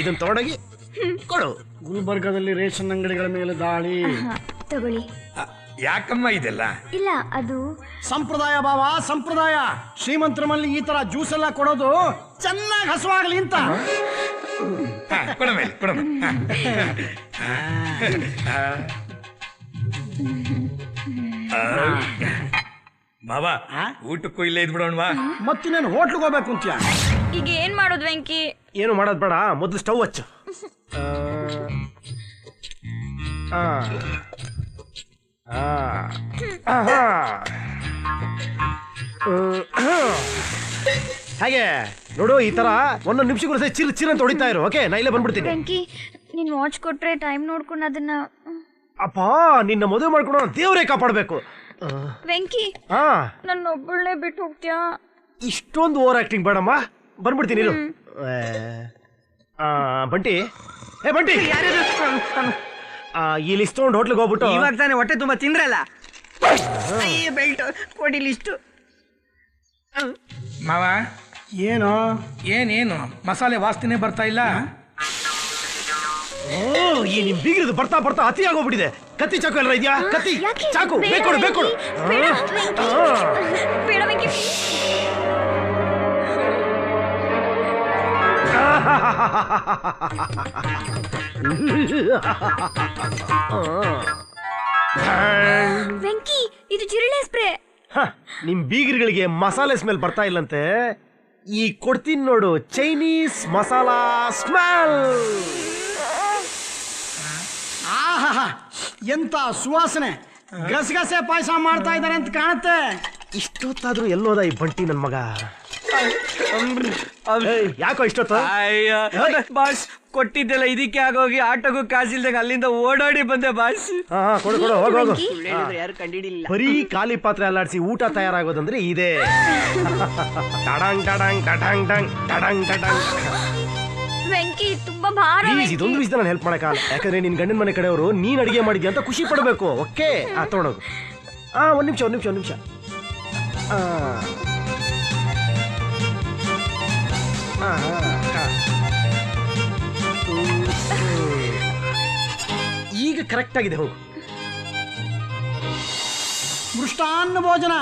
ಇದನ್ನ ತಗೊಂಡೋಗಿ ಕೊಡು. ಗುಲ್ಬರ್ಗದಲ್ಲಿ ರೇಷನ್ ಅಂಗಡಿಗಳ ಮೇಲೆ ದಾಳಿ. ತಗೊಳ್ಳಿ. ಯಾಕಮ್ಮ ಇದೆಲ್ಲ? ಇಲ್ಲ, ಅದು ಸಂಪ್ರದಾಯ ಬಾವ, ಸಂಪ್ರದಾಯ. ಶ್ರೀಮಂತರ ಮಲ್ಲಿ ಈ ತರ ಜ್ಯೂಸ್ ಎಲ್ಲ ಕೊಡೋದು ಚೆನ್ನಾಗಿ ಹಸುವಾಗ್ಲಿ ಅಂತ. ಬಾಬಾ ಊಟಕ್ಕೂ ಇಲ್ಲೇ ಇದ್ಬಿಡೋಣವಾ? ಮತ್ತಿನ್ನೇನು ಹೋಟ್ಲಿಗೆ ಹೋಗ್ಬೇಕು ಅಂತೀಯ? ಈಗ ಏನ್ ಮಾಡೋದು ವೆಂಕಿ? ಏನು ಮಾಡೋದು ಬೇಡ, ಮೊದಲು ಸ್ಟವ್ ಹಚ್ಚು. ಹಾಗೆ ನೋಡು, ಈ ತರ ಒಂದೊಂದು ನಿಮಿಷಕ್ಕೂ ಸಹ ಚಿರ್ ಚಿರ್ ಅಂತ ಹೊಡಿತಾ ಇರು. ಓಕೆ, ನಾ ಇಲ್ಲೇ ಬಂದ್ಬಿಡ್ತೀನಿ. ವೆಂಕಿ, ನೀನ್ ವಾಚ್ ಕೊಟ್ರೆ ಟೈಮ್ ನೋಡ್ಕೊಂಡು ಅದನ್ನ. ಅಪ್ಪ, ನಿನ್ನ ಮದುವೆ ಮಾಡ್ಕೊಂಡು ದೇವರೇ ಕಾಪಾಡಬೇಕು. ವೆಂಕಿ, ಹಾ, ನನ್ನ ಒಬ್ಬಳೇ ಬಿಟ್ಟು ಹೋಗ್ತೀಯಾ? ಇಷ್ಟೊಂದು ಓವರ್ ಆಕ್ಟಿಂಗ್ ಬೇಡಮ್ಮ, ಬಂದ್ಬಿಡ್ತೀನಿ ಇರು. ಬಂಟಿ, ಏ ಬಂಟಿ, ಈ ಲಿಸ್ಟ್ ತಗೊಂಡು ಹೋಟ್ಲಿಗೆ ಹೋಗ್ಬಿಟ್ಟು. ಇವಾಗ ತಾನೇ ಹೊಟ್ಟೆ ತುಂಬಾ ತಿಂದ್ರಲ್ಲ. ಬೆಲ್ಟ್ ಕೊಡಿ ಲಿಸ್ಟು. ಮಾವ, ಏನು ಏನೇನು ಮಸಾಲೆ ವಾಸನೆ ಬರ್ತಾ ಇಲ್ಲ? ಈ ನಿಮ್ ಬೀಗ್ರದು ಬರ್ತಾ ಬರ್ತಾ ಅತಿ ಆಗೋಗ್ಬಿಟ್ಟಿದೆ. ಕತ್ತಿ ಚಾಕು ಎಲ್ಲ ಇದೆಯಾ? ಕತ್ತಿ ಚಾಕು ಬೇಕೊಡು, ಬೇಕೊಡು. ಬೇಡ ವೆಂಕಿ. ವೆಂಕಿ, ಇದು ಜಿರಳೆ ಸ್ಪ್ರೇ. ನಿಮ್ ಬೀಗ್ರಿಗಳಿಗೆ ಮಸಾಲೆ ಸ್ಮೆಲ್ ಬರ್ತಾ ಇಲ್ಲಂತೆ. ಈ ಕೊಡ್ತೀನಿ ನೋಡು, ಚೈನೀಸ್ ಮಸಾಲಾ ಸ್ಮೆಲ್. ಆಹಾ, ಎಂತ ಸುವಾಸನೆ! ಗಸಗಸೆ ಪಾಯಸ ಮಾಡ್ತಾ ಇದ್ದಾರೆ ಅಂತ ಕಾಣುತ್ತೆ. ಇಷ್ಟೊತ್ತಾದ್ರೂ ಎಲ್ಲೋದ ಈ ಬಂಟಿ ನನ್ ಮಗ? ಯಾಕೋ ಇಷ್ಟೊತ್ತ? ಬಾಸ್, ಕೊಟ್ಟಿದ್ದೆಲ್ಲ ಇದಕ್ಕೆ ಆಗೋಗಿ ಆಟೋಗೂ ಕಾಸಿಲ್ದಾಗ ಅಲ್ಲಿಂದ ಓಡಾಡಿ ಬಂದೆ ಬಾಸ್. ಕೊಡು ಕೊಡು, ಹೋಗೋಗು. ಯಾರು ಕಂಡಿಡಿಲ್ಲ. ಬರೀ ಖಾಲಿ ಪಾತ್ರೆ ಅಲ್ಲಾಡಿಸಿ ಊಟ ತಯಾರಾಗೋದಂದ್ರೆ ಇದೆ. ಟಡಂಗ್ ಟಡಂಗ್ ಟಡಂಗ್ ಡಂಗ್ ಟಡಂಗ್ ಟಡಂಗ್. ವೆಂಕಿ, ತುಂಬಾ ಭಾರ. ಪ್ಲೀಸ್, ಇದೊಂದು ವಿಷಯ ನಾನು ಹೆಲ್ಪ್ ಮಾಡಕ್ಕಾಗಲ್ಲ. ಯಾಕಂದ್ರೆ ನಿನ್ ಗಂಡನ ಮನೆ ಕಡೆಯವರು ನೀನ್ ಅಡಿಗೆ ಮಾಡಿದ್ಯಾ ಅಂತ ಖುಷಿ ಪಡಬೇಕು. ಓಕೆ, ತಗೊಂಡೋಗು. ಒಂದ್ ನಿಮಿಷ. ಈಗ ಕರೆಕ್ಟ್ ಆಗಿದೆ, ಹೋಗು. ಮೃಷ್ಟಾನ್ನ ಭೋಜನ.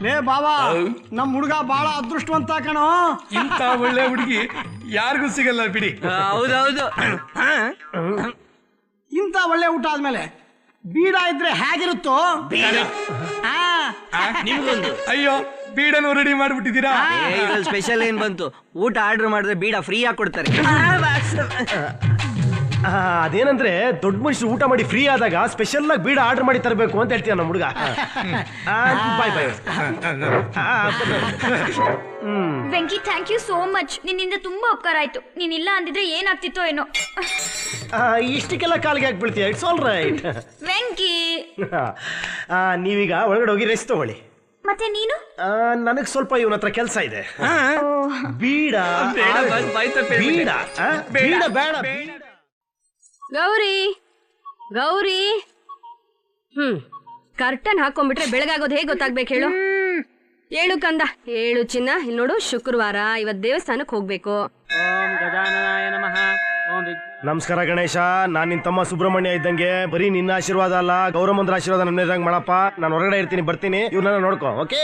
ಲೇ ಬಾಬಾ, ನಮ್ ಹುಡುಗ ಬಹಳ ಅದೃಷ್ಟವಂತ ಕಣೋ. ಇಂತ ಒಳ್ಳೆ ಹುಡುಗಿ ಯಾರಿಗೂ ಸಿಗಲ್ಲ ಬಿಡಿ. ಹೌದೌದು. ಇಂತ ಒಳ್ಳೆ ಊಟ ಆದ್ಮೇಲೆ ಬೀಡ ಇದ್ರೆ ಹೇಗಿರುತ್ತೋ. ನಿಮ್ಗೊಂದು. ಅಯ್ಯೋ, ಬೀಡನ್ನು ರೆಡಿ ಮಾಡ್ಬಿಟ್ಟಿದ್ದೀರಾ? ಸ್ಪೆಷಲ್ ಏನ್ ಬಂತು? ಊಟ ಆರ್ಡರ್ ಮಾಡಿದ್ರೆ ಬೀಡ ಫ್ರೀ ಆಗಿ ಕೊಡ್ತಾರೆ. ಅದೇನಂದ್ರೆ ದೊಡ್ಡ ಮನುಷ್ಯರು ಊಟ ಮಾಡಿ ಫ್ರೀ ಆದಾಗ ಸ್ಪೆಷಲ್ ಆಗಿ ಬೀಡ ಆರ್ಡರ್ ಮಾಡಿ ತರಬೇಕು ಅಂತ ಹೇಳ್ತೀಯ ನಮ್ಮ ಹುಡುಗ. Bye bye. Venky, thank you so much. ನಿನ್ನಿಂದ ತುಂಬಾ ಉಪಕಾರ ಆಯ್ತು. ನೀನಿಲ್ಲ ಅಂದಿದ್ರೆ ಏನಾಗ್ತಿತ್ತೋ ಏನೋ. ಇಷ್ಟಕ್ಕೆಲ್ಲ ಕಾಲಿಗೆ ಹಾಕ್ಬಿಡ್ತೀಯ. It's all right. ವೆಂಕಿ, ನೀವೀಗ ಒಳಗಡೆ ಹೋಗಿ ರೆಸ್ಟ್ ತಗೊಳ್ಳಿ. ಮತ್ತೆ ನೀನು? ನನಗ್ ಸ್ವಲ್ಪ ಇವನ ಹತ್ರ ಕೆಲಸ ಇದೆ. ಬೀಡ ಬೀಡ ಬೀಡ ಬೇಡ. ಗೌರಿ, ಗೌರಿ. ಕರ್ಟನ್ ಹಾಕೊಂಡ್ಬಿಟ್ರೆ ಬೆಳಗಾಗೋದು ಹೇಗೆ ಗೊತ್ತಾಗ್ಬೇಕು ಹೇಳು? ಹೇಳು ಕಂದ, ಹೇಳು ಚಿನ್ನ. ಇಲ್ಲಿ ನೋಡು, ಶುಕ್ರವಾರ, ಇವತ್ತು ದೇವಸ್ಥಾನಕ್ಕೆ ಹೋಗ್ಬೇಕು. ಓಂ ಗಜಾನನಾಯ ನಮಃ. ನಮಸ್ಕಾರ ಗಣೇಶ. ನಾನ್ ನಿನ್ ತಮ್ಮ ಸುಬ್ರಹ್ಮಣ್ಯ ಇದ್ದಂಗೆ. ಬರೀ ನಿನ್ನ ಆಶೀರ್ವಾದ ಅಲ್ಲ, ಗೌರಮ್ಮಂದ್ರ ಆಶೀರ್ವಾದ ನನ್ನ ಮಾಡಪ್ಪ. ನಾನು ಹೊರಗಡೆ ಇರ್ತೀನಿ, ಬರ್ತೀನಿ. ಇವ್ರನ್ನ ನೋಡ್ಕೊ. ಓಕೆ?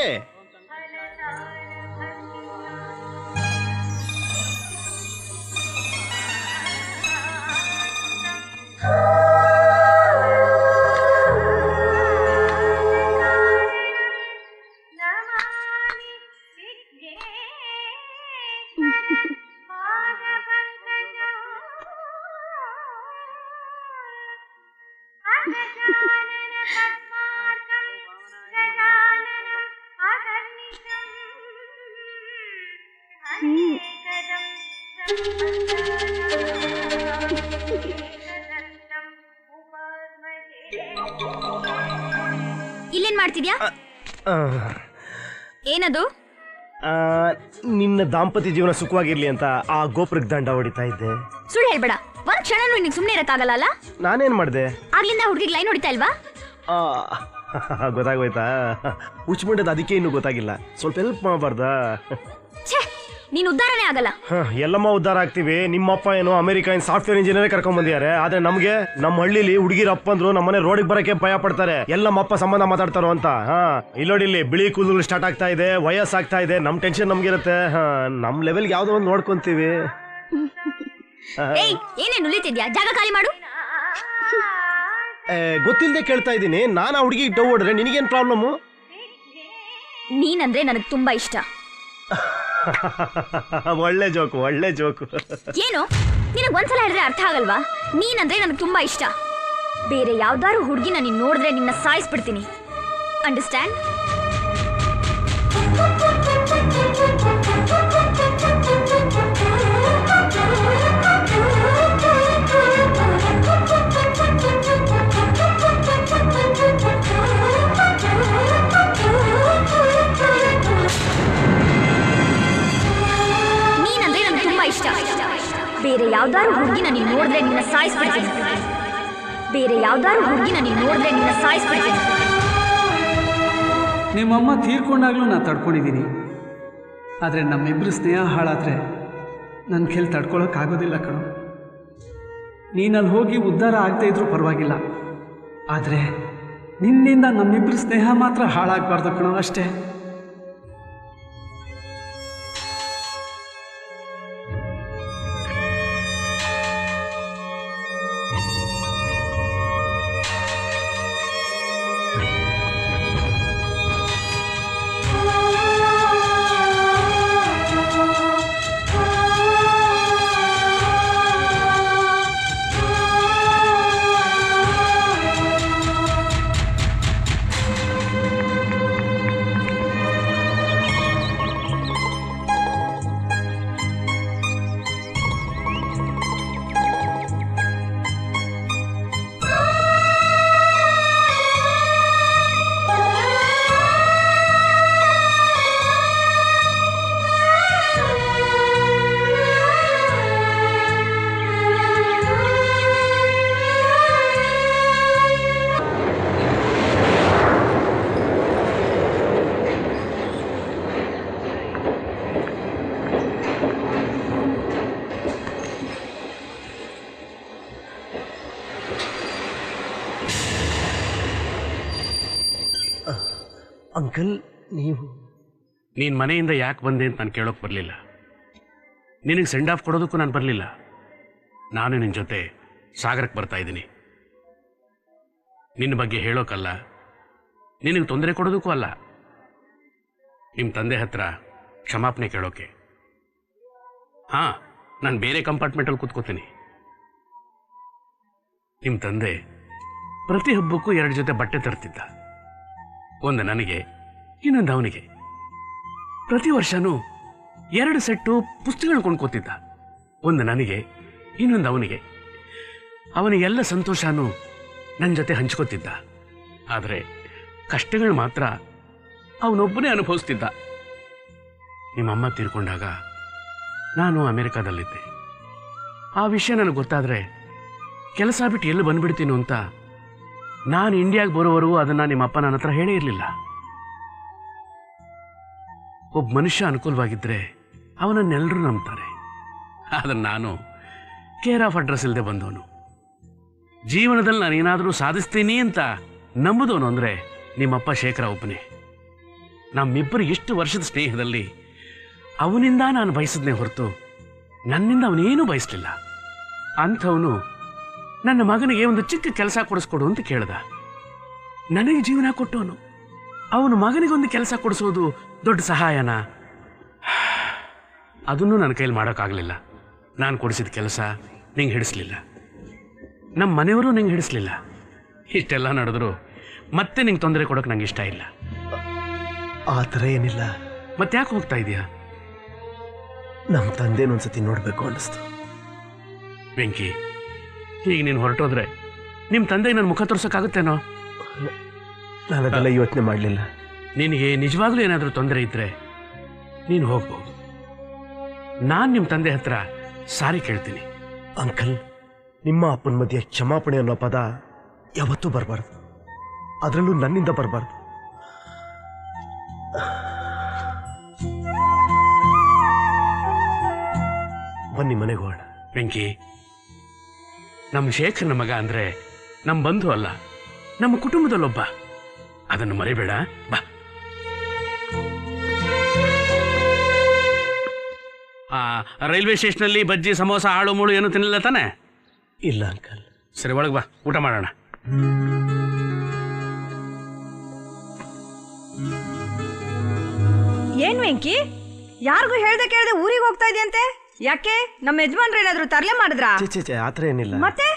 ಇಲ್ಲೇನ್ ಮಾಡ್ತಿದ್ಯಾ? ಏನದು? ನಿನ್ನ ದಾಂಪತ್ಯ ಜೀವನ ಸುಖವಾಗಿರ್ಲಿ ಅಂತ ಆ ಗೋಪುರಕ್ಕೆ ದಂಡ ಹೊಡಿತಾ ಇದ್ದೆ. ಸುಳ್ಳು ಹೇಳ್ಬೇಡ. ಒಂದ್ ಕ್ಷಣನೂ ನಿಂಗೆ ಸುಮ್ಮನೆ ಇರಕ್ಕಾಗಲ್ಲ. ನಾನೇನ್ ಮಾಡ್ದೆ? ಆಗ್ಲಿಂದ ಹುಡುಗಿಗೆ ಲೈನ್ ಹೊಡಿತಾ ಇಲ್ವಾ? ಗೊತ್ತಾಗೋಯ್ತಾ? ಹುಚ್ಚಿಬಿಟ್ಟದ, ಅದಕ್ಕೆ ಇನ್ನೂ ಗೊತ್ತಾಗಿಲ್ಲ. ಸ್ವಲ್ಪ ಹೆಲ್ಪ್ ಮಾಡಬಾರ್ದಾ? ನೀನ್ ಉದ್ಧಾರನೇ ಆಗಲ್ಲ. ಎಲ್ಲಮ್ಮ ಉದ್ಧಾರ ಆಗ್ತೀವಿ. ನಿಮ್ಮಪ್ಪ ಏನೋ ಅಮೆರಿಕ ಸಾಫ್ಟ್ವೇರ್ ಇಂಜಿನಿಯರ್ ಕರ್ಕೊಂಡ್ ಬಂದಿದ್ದಾರೆ. ಆದ್ರೆ ನಮ್ಗೆ ನಮ್ಮ ಹಳ್ಳಿಲಿ ಹುಡುಗಿರ ಅಪ್ಪಂದ್ರು ನಮ್ಮನೆ ರೋಡಿಗೆ ಬರಕ್ಕೆ ಭಯ ಪಡ್ತಾರೆ. ಎಲ್ಲಮ್ಮಪ್ಪ ಸಂಬಂಧ ಮಾತಾಡ್ತಾರೋ ಅಂತ. ಇಲ್ಲೋಡಿಲ್ಲಿ ಬಿಳಿ ಕೂದಲು ಸ್ಟಾರ್ಟ್ ಆಗ್ತಾ ಇದೆ, ವಯಸ್ಸಾಗ್ತಾ ಇದೆ. ನಮ್ ಟೆನ್ಷನ್ ನಮ್ಗಿರುತ್ತೆ. ನಮ್ ಲೆವೆಲ್ಗೆ ಯಾವ್ದೋ ಒಂದು ನೋಡ್ಕೊಂತೀವಿ. ಏನೇನು ಉಳಿತಿದ್ಯಾ? ಜಾಗ ಖಾಲಿ ಮಾಡು. ಗೊತ್ತಿಲ್ಲದೆ ಕೇಳ್ತಾ ಇದ್ದೀನಿ. ನಾನು ಆ ಹುಡುಗಿಗೆ ಡವ್ ಹೊಡ್ರೆ ನಿನಗೇನು ಪ್ರಾಬ್ಲಮ್ಮು? ನೀನಂದ್ರೆ ನನಗೆ ತುಂಬಾ ಇಷ್ಟ. ಒಳ್ಳೆ ಜೋಕು, ಒಳ್ಳೆ ಜೋಕು. ಏನು ನಿನಗೆ ಒಂದ್ಸಲ ಹೇಳಿದ್ರೆ ಅರ್ಥ ಆಗಲ್ವಾ? ನೀನಂದ್ರೆ ನನಗೆ ತುಂಬಾ ಇಷ್ಟ. ಬೇರೆ ಯಾವ್ದಾದ್ರು ಹುಡುಗಿನ ನೀನ್ ನೋಡಿದ್ರೆ ನಿನ್ನ ಸಾಯಿಸ್ಬಿಡ್ತೀನಿ. ಅಂಡರ್ಸ್ಟ್ಯಾಂಡ್? ನೀನಂದ್ರೆ ನನಗೆ ತುಂಬಾ ಇಷ್ಟ. ಬೇರೆ ಯಾವ್ದಾದ್ರು ಹುಡುಗಿನ ನೀನ್ ನೋಡಿದ್ರೆ ನಿನ್ನ ಸಾಯಿಸ್ಬಿಡ್ತೀನಿ. ಬೇರೆ ಯಾವ್ದಾದ್ರು ಹುಡುಗಿನ ನೀನ್ ನೋಡಿದ್ರೆ ನಿನ್ನ ಸಾಯಿಸ್ಬಿಡ್ತೀನಿ. ನಿಮ್ಮಮ್ಮ ತೀರ್ಕೊಂಡಾಗ್ಲೂ ನಾನು ತಡ್ಕೊಂಡಿದ್ದೀನಿ. ಆದರೆ ನಮ್ಮಿಬ್ಬರು ಸ್ನೇಹ ಹಾಳಾದರೆ ನನ್ನ ಕೈಲಿ ತಡ್ಕೊಳಕ್ಕಾಗೋದಿಲ್ಲ ಕಣೋ. ನೀನಲ್ಲಿ ಹೋಗಿ ಉದ್ಧಾರ ಆಗದೆ ಇದ್ರೂ ಪರವಾಗಿಲ್ಲ, ಆದರೆ ನಿನ್ನಿಂದ ನಮ್ಮಿಬ್ಬರು ಸ್ನೇಹ ಮಾತ್ರ ಹಾಳಾಗಬಾರ್ದು ಕಣೋ, ಅಷ್ಟೇ. ಅಂಕಲ್, ನೀವು ನೀನು ಮನೆಯಿಂದ ಯಾಕೆ ಬಂದೆ ಅಂತ ನಾನು ಕೇಳೋಕೆ ಬರಲಿಲ್ಲ. ನಿನಗೆ ಸೆಂಡ್ ಆಫ್ ಕೊಡೋದಕ್ಕೂ ನಾನು ಬರಲಿಲ್ಲ. ನಾನು ನಿನ್ನ ಜೊತೆ ಸಾಗರಕ್ಕೆ ಬರ್ತಾ ಇದ್ದೀನಿ. ನಿನ್ನ ಬಗ್ಗೆ ಹೇಳೋಕ್ಕಲ್ಲ, ನಿನಗೆ ತೊಂದರೆ ಕೊಡೋದಕ್ಕೂ ಅಲ್ಲ. ನಿಮ್ಮ ತಂದೆ ಹತ್ರ ಕ್ಷಮಾಪಣೆ ಕೇಳೋಕೆ. ಹಾಂ, ನಾನು ಬೇರೆ ಕಂಪಾರ್ಟ್ಮೆಂಟಲ್ಲಿ ಕೂತ್ಕೋತೀನಿ. ನಿಮ್ಮ ತಂದೆ ಪ್ರತಿ ಹಬ್ಬಕ್ಕೂ 2 ಜೊತೆ ಬಟ್ಟೆ ತರ್ತಿದ್ದ. ಒಂದು ನನಗೆ, ಇನ್ನೊಂದು ಅವನಿಗೆ. ಪ್ರತಿ ವರ್ಷನೂ 2 ಸೆಟ್ಟು ಪುಸ್ತಕಗಳು ಕೊಂಡ್ಕೋತಿದ್ದ. ಒಂದು ನನಗೆ, ಇನ್ನೊಂದು ಅವನಿಗೆ. ಅವನಿಗೆಲ್ಲ ಸಂತೋಷನೂ ನನ್ನ ಜೊತೆ ಹಂಚ್ಕೋತಿದ್ದ. ಆದರೆ ಕಷ್ಟಗಳು ಮಾತ್ರ ಅವನೊಬ್ಬನೇ ಅನುಭವಿಸ್ತಿದ್ದ. ನಿಮ್ಮಮ್ಮ ತೀರ್ಕೊಂಡಾಗ ನಾನು ಅಮೆರಿಕಾದಲ್ಲಿದ್ದೆ. ಆ ವಿಷಯ ನನಗೆ ಗೊತ್ತಾದರೆ ಕೆಲಸ ಬಿಟ್ಟು ಎಲ್ಲಿ ಬಂದ್ಬಿಡ್ತೀನೋ ಅಂತ ನಾನು ಇಂಡಿಯಾಗೆ ಬರೋವರೆಗೂ ಅದನ್ನು ನಿಮ್ಮಪ್ಪ ನನ್ನ ಹತ್ರ ಹೇಳೇ ಇರಲಿಲ್ಲ. ಒಬ್ಬ ಮನುಷ್ಯ ಅನುಕೂಲವಾಗಿದ್ದರೆ ಅವನನ್ನೆಲ್ಲರೂ ನಂಬ್ತಾರೆ. ಆದರೆ ನಾನು ಕೇರ್ ಆಫ್ ಅಡ್ರೆಸ್ ಇಲ್ಲದೆ ಬಂದವನು. ಜೀವನದಲ್ಲಿ ನಾನು ಏನಾದರೂ ಸಾಧಿಸ್ತೀನಿ ಅಂತ ನಂಬುದವನು ಅಂದರೆ ನಿಮ್ಮಪ್ಪ ಶೇಖರ ಒಬ್ಬನೇ. ನಮ್ಮಿಬ್ಬರು ಎಷ್ಟು ವರ್ಷದ ಸ್ನೇಹದಲ್ಲಿ ಅವನಿಂದ ನಾನು ಬಯಸಿದ್ನೇ ಹೊರತು ನನ್ನಿಂದ ಅವನೇನೂ ಬಯಸಲಿಲ್ಲ. ಅಂಥವನು ನನ್ನ ಮಗನಿಗೆ ಒಂದು ಚಿಕ್ಕ ಕೆಲಸ ಕೊಡಿಸ್ಕೊಡು ಅಂತ ಕೇಳ್ದ. ನನಗೆ ಜೀವನ ಕೊಟ್ಟವನು ಅವನ ಮಗನಿಗೊಂದು ಕೆಲಸ ಕೊಡಿಸೋದು ದೊಡ್ಡ ಸಹಾಯನ? ಅದನ್ನು ನನ್ನ ಕೈಲಿ ಮಾಡೋಕ್ಕಾಗಲಿಲ್ಲ. ನಾನು ಕೊಡಿಸಿದ ಕೆಲಸ ನಿಂಗೆ ಹಿಡಿಸ್ಲಿಲ್ಲ, ನಮ್ಮ ಮನೆಯವರು ನಿಂಗೆ ಹಿಡಿಸ್ಲಿಲ್ಲ. ಇಷ್ಟೆಲ್ಲ ನಡೆದ್ರು ಮತ್ತೆ ನಿಂಗೆ ತೊಂದರೆ ಕೊಡೋಕೆ ನಂಗೆ ಇಷ್ಟ ಇಲ್ಲ. ಆ ಥರ ಏನಿಲ್ಲ. ಮತ್ತೆ ಯಾಕೆ ಹೋಗ್ತಾ ಇದೆಯಾ? ನಮ್ಮ ತಂದೆನೊಂದ್ಸತಿ ನೋಡಬೇಕು ಅನ್ನಿಸ್ತು. ಬೆಂಕಿ, ಈಗ ನೀನು ಹೊರಟೋದ್ರೆ ನಿಮ್ಮ ತಂದೆಗೆ ನನ್ನ ಮುಖ ತೋರ್ಸೋಕ್ಕಾಗುತ್ತೇನೋ? ನಾನು ಅದೆಲ್ಲ ಯೋಚನೆ ಮಾಡಲಿಲ್ಲ. ನಿನಗೆ ನಿಜವಾಗ್ಲೂ ಏನಾದರೂ ತೊಂದರೆ ಇದ್ದರೆ ನೀನು ಹೋಗ್ಬೋದು. ನಾನು ನಿಮ್ಮ ತಂದೆ ಹತ್ರ ಸಾರಿ ಕೇಳ್ತೀನಿ. ಅಂಕಲ್, ನಿಮ್ಮ ಅಪ್ಪನ ಮಧ್ಯೆ ಕ್ಷಮಾಪಣೆ ಅನ್ನೋ ಪದ ಯಾವತ್ತೂ ಬರಬಾರ್ದು, ಅದರಲ್ಲೂ ನನ್ನಿಂದ ಬರಬಾರ್ದು. ಬನ್ನಿ ಮನೆಗೆ ಹೋಗೋಣ. ಬೆಂಕಿ, ನಮ್ಮ ಶೇಖರ್ನ ಮಗ ಅಂದರೆ ನಮ್ಮ ಬಂಧು ಅಲ್ಲ, ನಮ್ಮ ಕುಟುಂಬದಲ್ಲೊಬ್ಬ. ಅದನ್ನು ಮರಿಬೇಡ. ಬಾ. ರೈಲ್ವೆ ಸ್ಟೇಷನಲ್ಲಿ ಬಜ್ಜಿ ಸಮೋಸ ಆಳು ಮೂಳು ಏನು ತಿನ್ನಲಿಲ್ಲ ತಾನೆ? ಇಲ್ಲ ಅಂಕಲ್. ಸರಿ, ಒಳಗೆ ಬಾ, ಊಟ ಮಾಡೋಣ. ಏನ್ ವೆಂಕಿ, ಯಾರಿಗೂ ಹೇಳ್ದೆ ಕೇಳ್ದೆ ಊರಿಗೆ ಹೋಗ್ತಾ ಇದೆಯಂತೆ? ಯಾಕೆ, ನಮ್ಮ ಯಜಮಾನ್ರು ಏನಾದ್ರು ತರಲೆ ಮಾಡಿದ್ರಾ? ಚೇ ಆತರ ಏನಿಲ್ಲ, ಮತ್ತೆ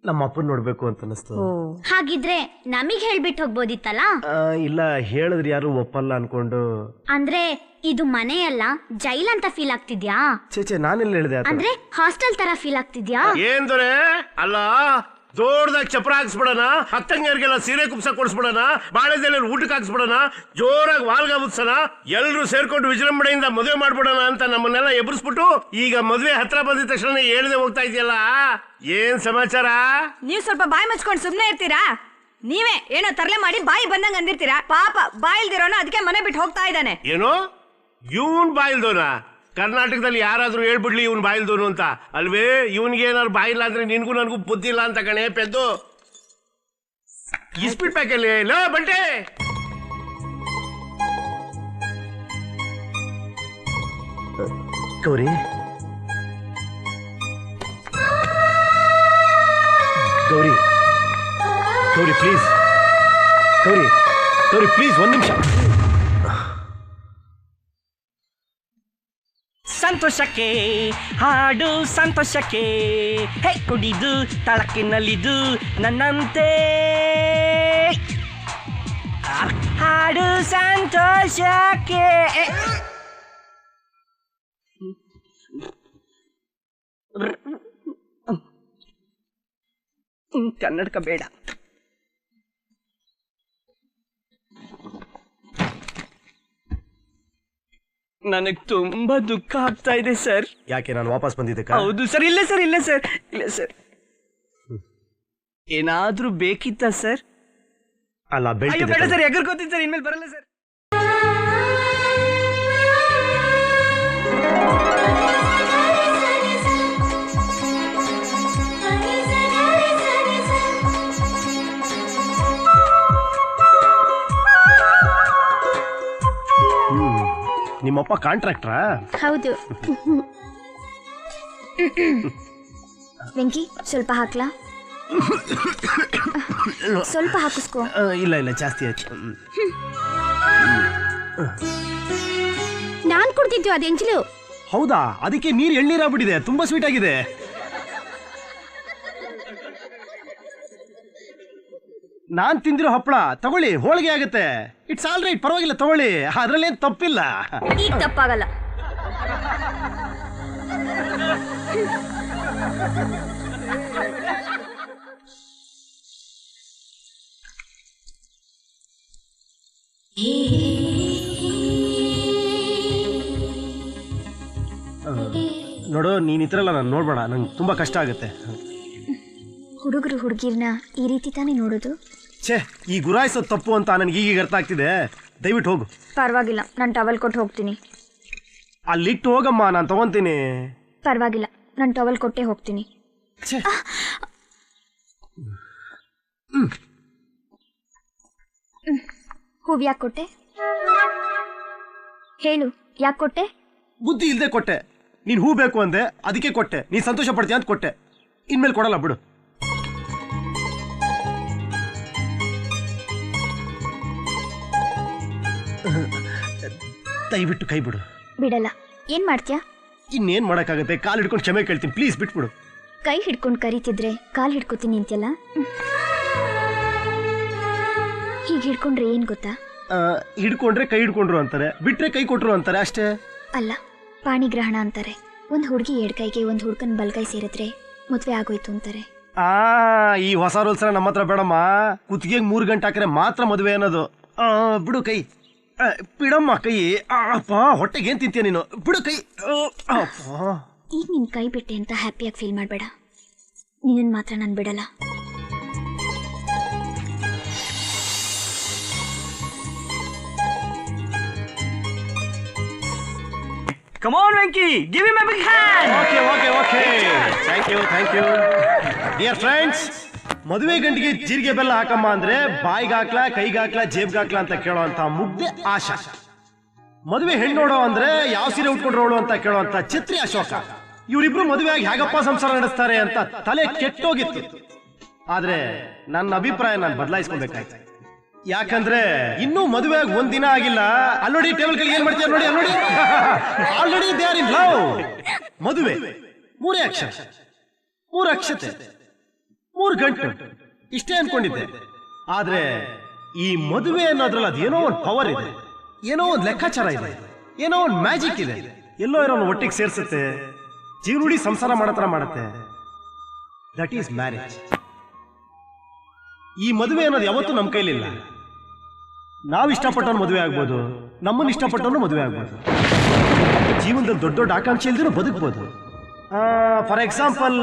ನಮ್ಮ ಅಪ್ಪನ್ ನೋಡ್ಬೇಕು ಅಂತ ಅನಿಸ್ತು. ಹಾಗಿದ್ರೆ ನಮಗ್ ಹೇಳ್ಬಿಟ್ಟು ಹೋಗ್ಬೋದಿತ್ತಲ್ಲ. ಇಲ್ಲ, ಹೇಳಿದ್ರೆ ಯಾರು ಒಪ್ಪಲ್ಲ ಅನ್ಕೊಂಡು. ಅಂದ್ರೆ ಇದು ಮನೆಯಲ್ಲ ಜೈಲ್ ಅಂತ ಫೀಲ್ ಆಗ್ತಿದ್ಯಾ? ಚೇ ನಾನೆಲ್ಲ ಹೇಳಿದೆ? ಅಂದ್ರೆ ಹಾಸ್ಟೆಲ್ ತರ ಫೀಲ್ ಆಗ್ತಿದ್ಯಾ? ಏನ್ ದೊರೆ ಅಲ್ಲ, ದೊಡ್ಡದಾಗಿ ಚಪ್ರ ಹಾಕ್ಸ್ಬಿಡೋಣ, ಹತ್ತಂಗರಿಗೆಲ್ಲ ಸೀರೆ ಕುಪ್ಸ ಕೊಡಿಸ್ಬಿಡೋಣ, ಬಾಳೆದೆಲ್ಲ ಊಟಕ್ಕೆ ಹಾಕ್ಸ್ಬಿಡೋಣ, ಜೋರಾಗಿ ವಾಲ್ಗ ಮುತ್ಸೋಣ, ಎಲ್ರು ಸೇರ್ಕೊಂಡು ವಿಜೃಂಭಣೆಯಿಂದ ಮದುವೆ ಮಾಡ್ಬಿಡೋಣ ಅಂತ ನಮ್ಮನ್ನೆಲ್ಲ ಎಬ್ಬರಿಸ್ಬಿಟ್ಟು ಈಗ ಮದುವೆ ಹತ್ರ ಬಂದಿದ ತಕ್ಷಣ ಹೇಳ್ದೆ ಹೋಗ್ತಾ ಇದೆಯಲ್ಲ, ಏನ್ ಸಮಾಚಾರ? ನೀವ್ ಸ್ವಲ್ಪ ಬಾಯಿ ಮುಚ್ಕೊಂಡು ಸುಮ್ನೆ ಇರ್ತೀರಾ? ನೀವೇ ಏನೋ ತರಲೆ ಮಾಡಿ ಬಾಯಿ ಬಂದಂಗ ಅಂದಿರ್ತೀರಾ. ಪಾಪ ಬಾಯಿಲ್ದಿರೋನ ಅದಕ್ಕೆ ಮನೆ ಬಿಟ್ಟು ಹೋಗ್ತಾ ಇದ್ದಾನೆ. ಏನೋ ಇವನ್ ಬಾಯಿಲ್ದೋನ? ಕರ್ನಾಟಕದಲ್ಲಿ ಯಾರಾದ್ರೂ ಹೇಳ್ಬಿಡ್ಲಿ ಇವನ್ ಬಾಯಿಲ್ದೋನು ಅಂತ ಅಲ್ವೇ? ಇವನ್ಗೆ ಏನಾದ್ರು ಬಾಯಿಲ್ಲ ಅಂದ್ರೆ ನಿನ್ಗೂ ನನ್ಗೂ ಬುದ್ಧಿ ಇಲ್ಲ ಅಂತ ಕಣೆ ಪೆದ್ದು. ಇಸ್ಪಿಟ್ ಪ್ಯಾಕಲ್ಲಿ ಲೋ ಬಂಟೆ. ಗೌರಿ ಗೌರಿ ಗೌರಿ ಪ್ಲೀಸ್, ಗೌರಿ ಪ್ಲೀಸ್ ಒಂದ್ ನಿಮಿಷ. ಸಂತೋಷಕ್ಕೆ ಹಾಡು ಸಂತೋಷಕ್ಕೆ, ಹೇ ಕುಡಿದು ತಳಕಿನಲ್ಲಿದು ನನ್ನಂತೆ ಹಾಡು ಸಂತೋಷಕ್ಕೆ. ಕನ್ನಡಕ ಬೇಡ. ನನಗೆ ತುಂಬಾ ದುಃಖ ಆಗ್ತಾ ಇದೆ ಸರ್. ಯಾಕೆ, ನಾನು ವಾಪಸ್ ಬಂದಿದ್ದೆ? ಹೌದು ಸರ್. ಇಲ್ಲ ಸರ್. ಏನಾದ್ರೂ ಬೇಕಿತ್ತ ಸರ್? ಅಲ್ಲ ಬೇಡ ಸರ್, ಎಗರ್ಕೋತೀನಿ ಸರ್, ಇನ್ಮೇಲೆ ಬರಲ್ಲ ಸರ್. ನಿಮ್ಮಪ್ಪ ಕಾಂಟ್ರಾಕ್ಟ್ರಾ? ಹೌದು. ವೆಂಕಿ ಸ್ವಲ್ಪ ಹಾಕ್ಲಾ? ಸ್ವಲ್ಪ ಹಾಕಿಸ್ಕೋ. ಇಲ್ಲ ಜಾಸ್ತಿ ಆಯ್ತು. ನಾನ್ ಕುಡ್ತಿದ್ವಿ ಅದು ಎಂಚಲು. ಹೌದಾ? ಅದಕ್ಕೆ ನೀರು ಎಳ್ನೀರಾಗ್ಬಿಟ್ಟಿದೆ, ತುಂಬಾ ಸ್ವೀಟ್ ಆಗಿದೆ. ನಾನ್ ತಿಂದಿರೋ ಹಪ್ಪಳ ತಗೊಳ್ಳಿ, ಹೋಳಿಗೆ ಆಗುತ್ತೆ. ಇಟ್ಸ್ ಆಲ್ ರೈಟ್, ಪರವಾಗಿಲ್ಲ ತಗೊಳ್ಳಿ, ಅದ್ರಲ್ಲೇನ್ ತಪ್ಪಿಲ್ಲ. ಈಗ ತಪ್ಪಾಗಲ್ಲ. ನೋಡು, ನೀನ್ ಇತ್ರಲ್ಲ ನಾನು ನೋಡ್ಬೇಡ, ನಂಗೆ ತುಂಬಾ ಕಷ್ಟ ಆಗುತ್ತೆ. ಹುಡುಗರು ಹುಡುಗಿರ್ನ ಈ ರೀತಿ ತಾನೇ ನೋಡೋದು? ಛೇ, ಈ ಗುರಾಯಿಸೋದು ತಪ್ಪು ಅಂತ ನನಗೆ ಈಗೀಗ ಅರ್ಥ ಆಗ್ತಿದೆ. ದಯವಿಟ್ಟು ಹೋಗು. ಪರವಾಗಿಲ್ಲ, ನಾನು ಟವಲ್ ಕೊಟ್ಟು ಹೋಗ್ತೀನಿ. ಅಲ್ಲಿಟ್ಟು ಹೋಗಮ್ಮ, ನಾನು ತಗೊಂತೀನಿ. ಪರವಾಗಿಲ್ಲ, ನಾನು ಟವಲ್ ಕೊಟ್ಟೆ ಹೋಗ್ತೀನಿ. ಹೂವು ಯಾಕೆ ಕೊಟ್ಟೆ? ಹೇಳು, ಯಾಕೆ ಕೊಟ್ಟೆ? ಬುದ್ಧಿ ಇಲ್ಲದೆ ಕೊಟ್ಟೆ. ನೀನ್ ಹೂ ಬೇಕು ಅಂದೆ, ಅದಕ್ಕೆ ಕೊಟ್ಟೆ. ನೀನ್ ಸಂತೋಷ ಪಡ್ತೀಯ ಅಂತ ಕೊಟ್ಟೆ. ಇನ್ಮೇಲೆ ಕೊಡಲ್ಲ ಬಿಡು. ದಯವಿಟ್ಟು ಕೈ ಬಿಡು. ಬಿಡಲ್ಲ. ಏನ್ ಮಾಡ್ತೀಯಾ? ಇನ್ನೇನ್ ಮಾಡಕ್ಕಾಗತ್ತೆ? ಕಾಲ್ ಹಿಡ್ಕೊಂಡು ಕ್ಷಮೆ ಕೇಳ್ತೀನಿ, ಪ್ಲೀಸ್ ಬಿಟ್ಬಿಡು. ಕೈ ಹಿಡ್ಕೊಂಡು ಕರೀತಿದ್ರೆ ಕಾಲ್ ಹಿಡ್ಕೋತೀನಿ ಅಂತೆಲ್ಲ. ಹೀಗೆ ಹಿಡ್ಕೊಂಡ್ರೆ ಏನ್ ಗೊತ್ತಾ? ಹಿಡ್ಕೊಂಡ್ರೆ ಕೈ ಹಿಡ್ಕೊಂಡ್ರು ಅಂತಾರೆ, ಬಿಟ್ರೆ ಕೈ ಕೊಟ್ರು ಅಂತಾರೆ, ಅಷ್ಟೇ. ಅಲ್ಲ, ಪಾಣಿಗ್ರಹಣ ಅಂತಾರೆ. ಒಂದ್ ಹುಡುಗಿ ಎಡಕೈಗೆ ಒಂದ್ ಹುಡ್ಕನ್ ಬಲ್ಕೈ ಸೇರಿದ್ರೆ ಮದ್ವೆ ಆಗೋಯ್ತು ಅಂತಾರೆ. ಈ ಹೊಸ ರೂಲ್ಸ್ ನಮ್ಮ ಹತ್ರ ಬೇಡಮ್ಮ. ಕುತ್ತಿಗೆಗೆ 3 ಗಂಟೆ ಹಾಕಿದ್ರೆ ಮಾತ್ರ ಮದುವೆ ಅನ್ನೋದು. ಬಿಡು ಕೈ, ಬಿಡಮ್ಮ ಕೈ. ಅಪ್ಪ, ಹೊಟ್ಟೆಗೆ ಏನ್ ತಿಂತೀಯ ನೀನು? ಬಿಡು ಕೈ. ಈಗ ನಿನ್ ಕೈ ಬಿಟ್ಟೆ ಅಂತ ಹ್ಯಾಪಿಯಾಗಿ ಫೀಲ್ ಮಾಡಬೇಡ. ನಿನ್ನ ಮಾತ್ರ ನಾನು ಬಿಡಲ್ಲ. Come on, Venki, give him a big hand. Okay. Thank you. Dear friends, ಮದುವೆ ಗಂಟಿಗೆ ಜೀರಿಗೆ ಬೆಲ್ಲ ಹಾಕಮ್ಮ ಅಂದ್ರೆ ಬಾಯಿಗೆ ಹಾಕ್ಲಾ, ಕೈಗೆ ಹಾಕ್ಲಾ, ಜೇಬ್ಗೆ ಹಾಕ್ಲಾ ಅಂತ ಕೇಳೋ ಅಂತ ಮುಗ್ದೆ ಆಶಾ. ಮದುವೆ ಹೆಣ್ಣೋಡೋ ಅಂದ್ರೆ ಯಾವ ಸೀರೆ ಉಟ್ಕೊಂಡ್ರೋಳು ಅಂತ ಕೇಳೋ ಅಂತ ಛತ್ರಿ ಅಶೋಕ. ಇವರಿಬ್ರು ಮದುವೆ ಆಗಿ ಹೇಗಪ್ಪ ಸಂಸಾರ ನಡೆಸ್ತಾರೆ ಅಂತ ತಲೆ ಕೆಟ್ಟೋಗಿತ್ತು. ಆದ್ರೆ ನನ್ನ ಅಭಿಪ್ರಾಯ ನಾನು ಬದಲಾಯಿಸ್ಕೊಬೇಕಾಯ್ತು. ಯಾಕಂದ್ರೆ ಇನ್ನೂ ಮದುವೆ ಆಗಿ ಒಂದಿನ ಆಗಿಲ್ಲ. ಅಲ್ಲೋಡಿ ಟೇಬಲ್ ಏನ್ ಮಾಡ್ತೀಯ ನೋಡಿ, ಅಲ್ಲೋಡಿ already they are in love. ಮದುವೆ 3 ಅಕ್ಷರ, 3 ಅಕ್ಷತೆ, 3 ಗಂಟು ಇಷ್ಟೇ ಅನ್ಕೊಂಡಿದ್ದೆ. ಆದ್ರೆ ಈ ಮದುವೆ ಅನ್ನೋದ್ರಲ್ಲಿ ಅದೇನೋ ಒಂದು ಪವರ್ ಇದೆ, ಏನೋ ಒಂದು ಲೆಕ್ಕಾಚಾರ ಇದೆ, ಏನೋ ಒಂದು ಮ್ಯಾಜಿಕ್ ಇದೆ. ಎಲ್ಲೋ ಇರೋ ಒಟ್ಟಿಗೆ ಸೇರ್ಸುತ್ತೆ, ಜೀವನುಡಿ ಸಂಸಾರ ಮಾಡತ್ರ ಮಾಡುತ್ತೆ. That is marriage. ಈ ಮದುವೆ ಅನ್ನೋದು ಯಾವತ್ತೂ ನಮ್ಮ ಕೈಲಿಲ್ಲ. ನಾವು ಇಷ್ಟಪಟ್ಟವನು ಮದುವೆ ಆಗ್ಬೋದು, ನಮ್ಮನ್ನು ಇಷ್ಟಪಟ್ಟವನು ಮದುವೆ ಆಗ್ಬೋದು. ಜೀವನದಲ್ಲಿ ದೊಡ್ಡ ದೊಡ್ಡ ಆಕಾಂಕ್ಷೆ ಇಲ್ದಿರೋ ಬದುಕ್ಬೋದು. ಫಾರ್ ಎಕ್ಸಾಂಪಲ್,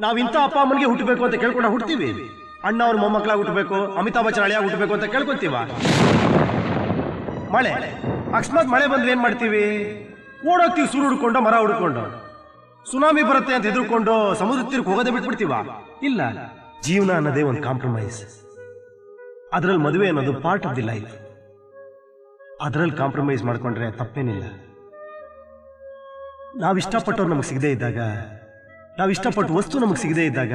ನಾವು ಇಂಥ ಅಪ್ಪ ಅಮ್ಮನಿಗೆ ಹುಟ್ಟಬೇಕು ಅಂತ ಕೇಳ್ಕೊಂಡು ಹುಡ್ತೀವಿ. ಅಣ್ಣ ಅವ್ರ ಮೊಮ್ಮಕ್ಕಳಾಗಿ ಹುಟ್ಟಬೇಕು, ಅಮಿತಾಬ್ ಬಚ್ಚನ್ ಅಳಿಯಾಗಿ ಹುಟ್ಟಬೇಕು ಅಂತ ಕೇಳ್ಕೊಂತೀವ. ಮಳೆ, ಅಕಸ್ಮಾತ್ ಮಳೆ ಬಂದ್ರೆ ಏನ್ ಮಾಡ್ತೀವಿ? ಓಡೋಗ್ತೀವಿ, ಸೂರು ಹುಡ್ಕೊಂಡು, ಮರ ಹುಡ್ಕೊಂಡು. ಸುನಾಮಿ ಬರುತ್ತೆ ಅಂತ ಹೆದರ್ಕೊಂಡು ಸಮುದ್ರ ತೀರಕ್ಕೆ ಹೋಗೋದೇ ಬಿಟ್ಬಿಡ್ತೀವ? ಇಲ್ಲ. ಜೀವನ ಅನ್ನೋದೇ ಒಂದು ಕಾಂಪ್ರಮೈಸ್. ಅದರಲ್ಲಿ ಮದುವೆ ಅನ್ನೋದು ಪಾರ್ಟ್ ಆಫ್ ದಿ ಲೈಫ್. ಅದರಲ್ಲಿ ಕಾಂಪ್ರಮೈಸ್ ಮಾಡ್ಕೊಂಡ್ರೆ ತಪ್ಪೇನಿಲ್ಲ. ನಾವಿಷ್ಟಪಟ್ಟವ್ರು ನಮಗೆ ಸಿಗದೇ ಇದ್ದಾಗ, ನಾವಿಷ್ಟಪಟ್ಟು ವಸ್ತು ನಮಗೆ ಸಿಗದೇ ಇದ್ದಾಗ,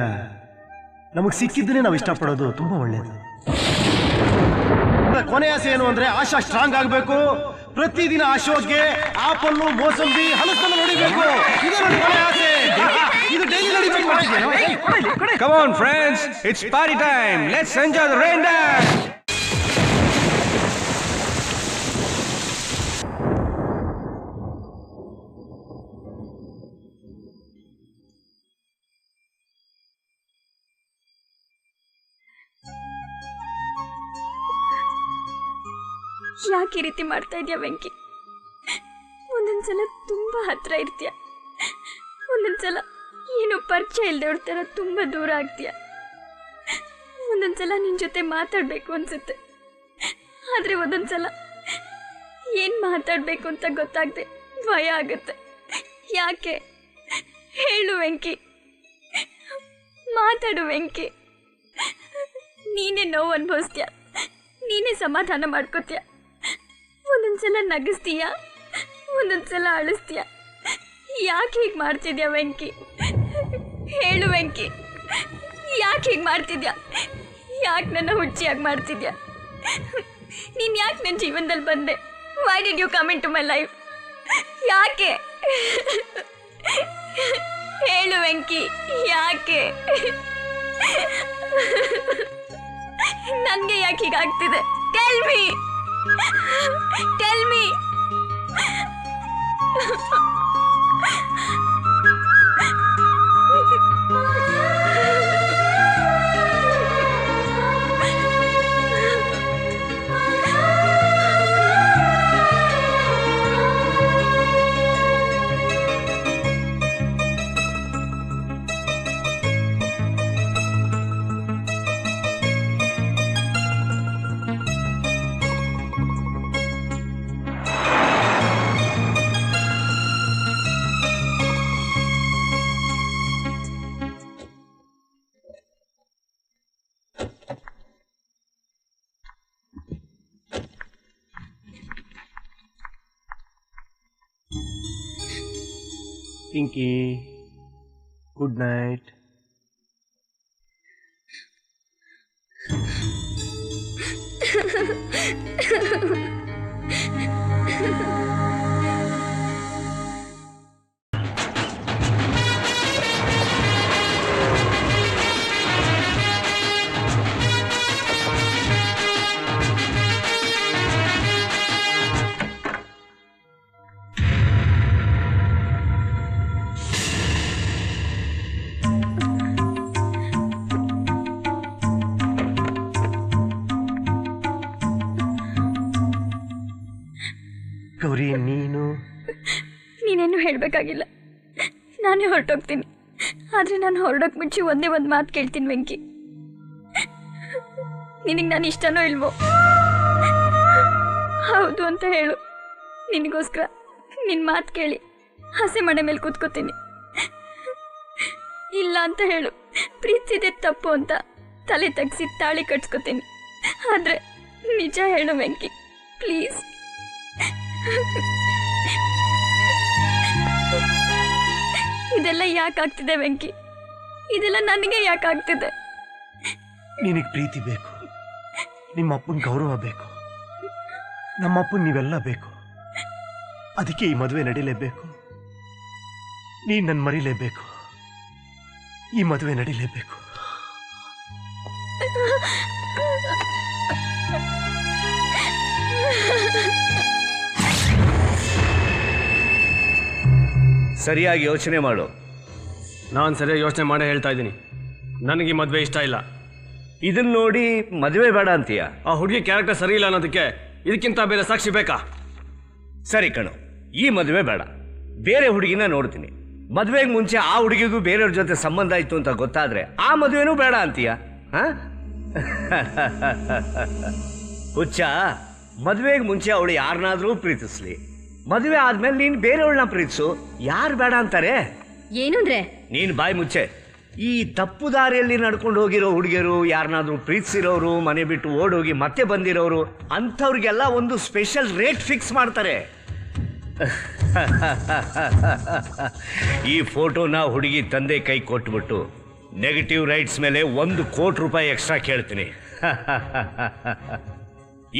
ನಮಗೆ ಸಿಕ್ಕಿದ್ರೆ ನಾವು ಇಷ್ಟಪಡೋದು ತುಂಬಾ ಒಳ್ಳೇದು. ಕೊನೆ ಆಸೆ ಏನು ಅಂದ್ರೆ ಆಶಾ ಸ್ಟ್ರಾಂಗ್ ಆಗಬೇಕು. ಪ್ರತಿದಿನ ಅಶೋಕ್ಗೆ ಆಪಲ್ಲು, ಮೋಸಂಬಿ, ಹಲಸನ್ನು ನೋಡಿಬೇಕು. ಇದೇ ನನ್ನ ಕೊನೆ ಆಸೆ. ಇದು ಡೈಲಿ ನಡಿಬೇಕು. Come on friends, it's party time. Let's enjoy the rain dance. ಯಾಕೆ ಈ ರೀತಿ ಮಾಡ್ತಾ ಇದೀಯ ವೆಂಕಿ? ಒಂದೊಂದ್ಸಲ ತುಂಬಾ ಹತ್ರ ಇರ್ತೀಯ, ಒಂದೊಂದ್ಸಲ ಏನು ಪರಿಚಯ ಇಲ್ದವ್ರ ಥರ ತುಂಬಾ ದೂರ ಆಗ್ತೀಯ. ಒಂದೊಂದ್ಸಲ ನಿನ್ ಜೊತೆ ಮಾತಾಡ್ಬೇಕು ಅನ್ಸುತ್ತೆ, ಆದ್ರೆ ಒಂದೊಂದ್ಸಲ ಏನ್ ಮಾತಾಡ್ಬೇಕು ಅಂತ ಗೊತ್ತಾಗದೆ ಭಯ ಆಗುತ್ತೆ. ಯಾಕೆ ಹೇಳು ವೆಂಕಿ, ಮಾತಾಡು ವೆಂಕಿ. ನೀನೇ ನೋವು ಅನುಭವಿಸ್ತೀಯ, ನೀನೇ ಸಮಾಧಾನ ಮಾಡ್ಕೋತೀಯ. ಒಂದೊಂದ್ಸಲ ನಗಿಸ್ತೀಯ, ಒಂದೊಂದ್ಸಲ ಅಳಿಸ್ತೀಯ. ಯಾಕೆ ಹೀಗೆ ಮಾಡ್ತಿದ್ಯಾ ವೆಂಕಿ? ಹೇಳು ವೆಂಕಿ, ಯಾಕೆ ಹೀಗೆ ಮಾಡ್ತಿದ್ಯಾ? ಯಾಕೆ ನನ್ನ ಹುಚ್ಚಿಯಾಗಿ ಮಾಡ್ತಿದ್ಯಾ? ನೀನು ಯಾಕೆ ನನ್ನ ಜೀವನದಲ್ಲಿ ಬಂದೆ? Why did you come into my life? ಯಾಕೆ ಹೇಳು ವೆಂಕಿ, ಯಾಕೆ? ನನಗೆ ಯಾಕೆ ಹೀಗಾಗ್ತಿದೆ? Tell me, tell me. Pinky, good night. Gauri, ನೀನೇನು ಹೇಳಬೇಕಾಗಿಲ್ಲ, ನಾನೇ ಹೊರಟೋಗ್ತೀನಿ. ಆದರೆ ನಾನು ಹೊರಡೋಕೆ ಮುಂಚೆ ಒಂದೇ ಒಂದು ಮಾತು ಕೇಳ್ತೀನಿ ವೆಂಕಿ. ನಿನಗೆ ನಾನು ಇಷ್ಟನೋ ಇಲ್ವೋ? ಹೌದು ಅಂತ ಹೇಳು. ನಿನಗೋಸ್ಕರ ನಿನ್ನ ಮಾತು ಕೇಳಿ ಹಸೆ ಮನೆ ಮೇಲೆ ಕೂತ್ಕೋತೀನಿ. ಇಲ್ಲ ಅಂತ ಹೇಳು, ಪ್ರೀತಿಸಿದೆ ತಪ್ಪು ಅಂತ ತಲೆ ತಗ್ಸಿ ತಾಳಿ ಕಟ್ಸ್ಕೊತೀನಿ. ಆದರೆ ನಿಜ ಹೇಳು ವೆಂಕಿ, ಪ್ಲೀಸ್. ಇದೆಲ್ಲ ಯಾಕಾಗ್ತಿದೆ ವೆಂಕಿ? ಇದೆಲ್ಲ ನನಗೆ ಯಾಕಾಗ್ತಿದೆ? ನಿನಗೆ ಪ್ರೀತಿ ಬೇಕು, ನಿಮ್ಮಪ್ಪನ ಗೌರವ ಬೇಕು, ನಮ್ಮಪ್ಪನ್ ನೀವೆಲ್ಲ ಬೇಕು. ಅದಕ್ಕೆ ಈ ಮದುವೆ ನಡೀಲೇಬೇಕು. ನೀನ್ ನನ್ನ ಮರಿಲೇಬೇಕು. ಈ ಮದುವೆ ನಡೀಲೇಬೇಕು. ಸರಿಯಾಗಿ ಯೋಚನೆ ಮಾಡು. ನಾನು ಸರಿಯಾಗಿ ಯೋಚನೆ ಮಾಡೇ ಹೇಳ್ತಾ ಇದ್ದೀನಿ. ನನಗೆ ಈ ಮದುವೆ ಇಷ್ಟ ಇಲ್ಲ. ಇದನ್ನ ನೋಡಿ ಮದುವೆ ಬೇಡ ಅಂತೀಯ? ಆ ಹುಡುಗಿ ಕ್ಯಾರೆಕ್ಟರ್ ಸರಿ ಇಲ್ಲ ಅನ್ನೋದಕ್ಕೆ ಇದಕ್ಕಿಂತ ಬೇರೆ ಸಾಕ್ಷಿ ಬೇಕಾ? ಸರಿ ಕಣು, ಈ ಮದುವೆ ಬೇಡ, ಬೇರೆ ಹುಡುಗಿನ ನೋಡ್ತೀನಿ. ಮದುವೆಗೆ ಮುಂಚೆ ಆ ಹುಡುಗಿಗೂ ಬೇರೆಯವ್ರ ಜೊತೆ ಸಂಬಂಧ ಇತ್ತು ಅಂತ ಗೊತ್ತಾದ್ರೆ ಆ ಮದುವೆನೂ ಬೇಡ ಅಂತೀಯ? ಹುಚ್ಚ, ಮದುವೆಗೆ ಮುಂಚೆ ಅವಳು ಯಾರನ್ನಾದ್ರೂ ಪ್ರೀತಿಸ್ಲಿ, ಮದುವೆ ಆದ್ಮೇಲೆ ನೀನ್ ಬೇರೆಯವಳನ್ನ ಪ್ರೀತಿಸು. ಯಾರು ಬೇಡ ಅಂತಾರೆ? ಏನಂದ್ರೆ ನೀನ್ ಬಾಯಿ ಮುಚ್ಚೆ. ಈ ತಪ್ಪು ದಾರಿಯಲ್ಲಿ ನಡ್ಕೊಂಡು ಹೋಗಿರೋ ಹುಡುಗಿಯರು, ಯಾರನ್ನಾದ್ರೂ ಪ್ರೀತಿಸಿರೋರು, ಮನೆ ಬಿಟ್ಟು ಓಡೋಗಿ ಮತ್ತೆ ಬಂದಿರೋರು, ಅಂಥವ್ರಿಗೆಲ್ಲ ಒಂದು ಸ್ಪೆಷಲ್ ರೇಟ್ ಫಿಕ್ಸ್ ಮಾಡ್ತಾರೆ. ಈ ಫೋಟೋನ ಹುಡುಗಿ ತಂದೆ ಕೈ ಕೊಟ್ಬಿಟ್ಟು ನೆಗೆಟಿವ್ ರೈಟ್ಸ್ ಮೇಲೆ 1 ಕೋಟಿ ರೂಪಾಯಿ ಎಕ್ಸ್ಟ್ರಾ ಕೇಳ್ತೀನಿ.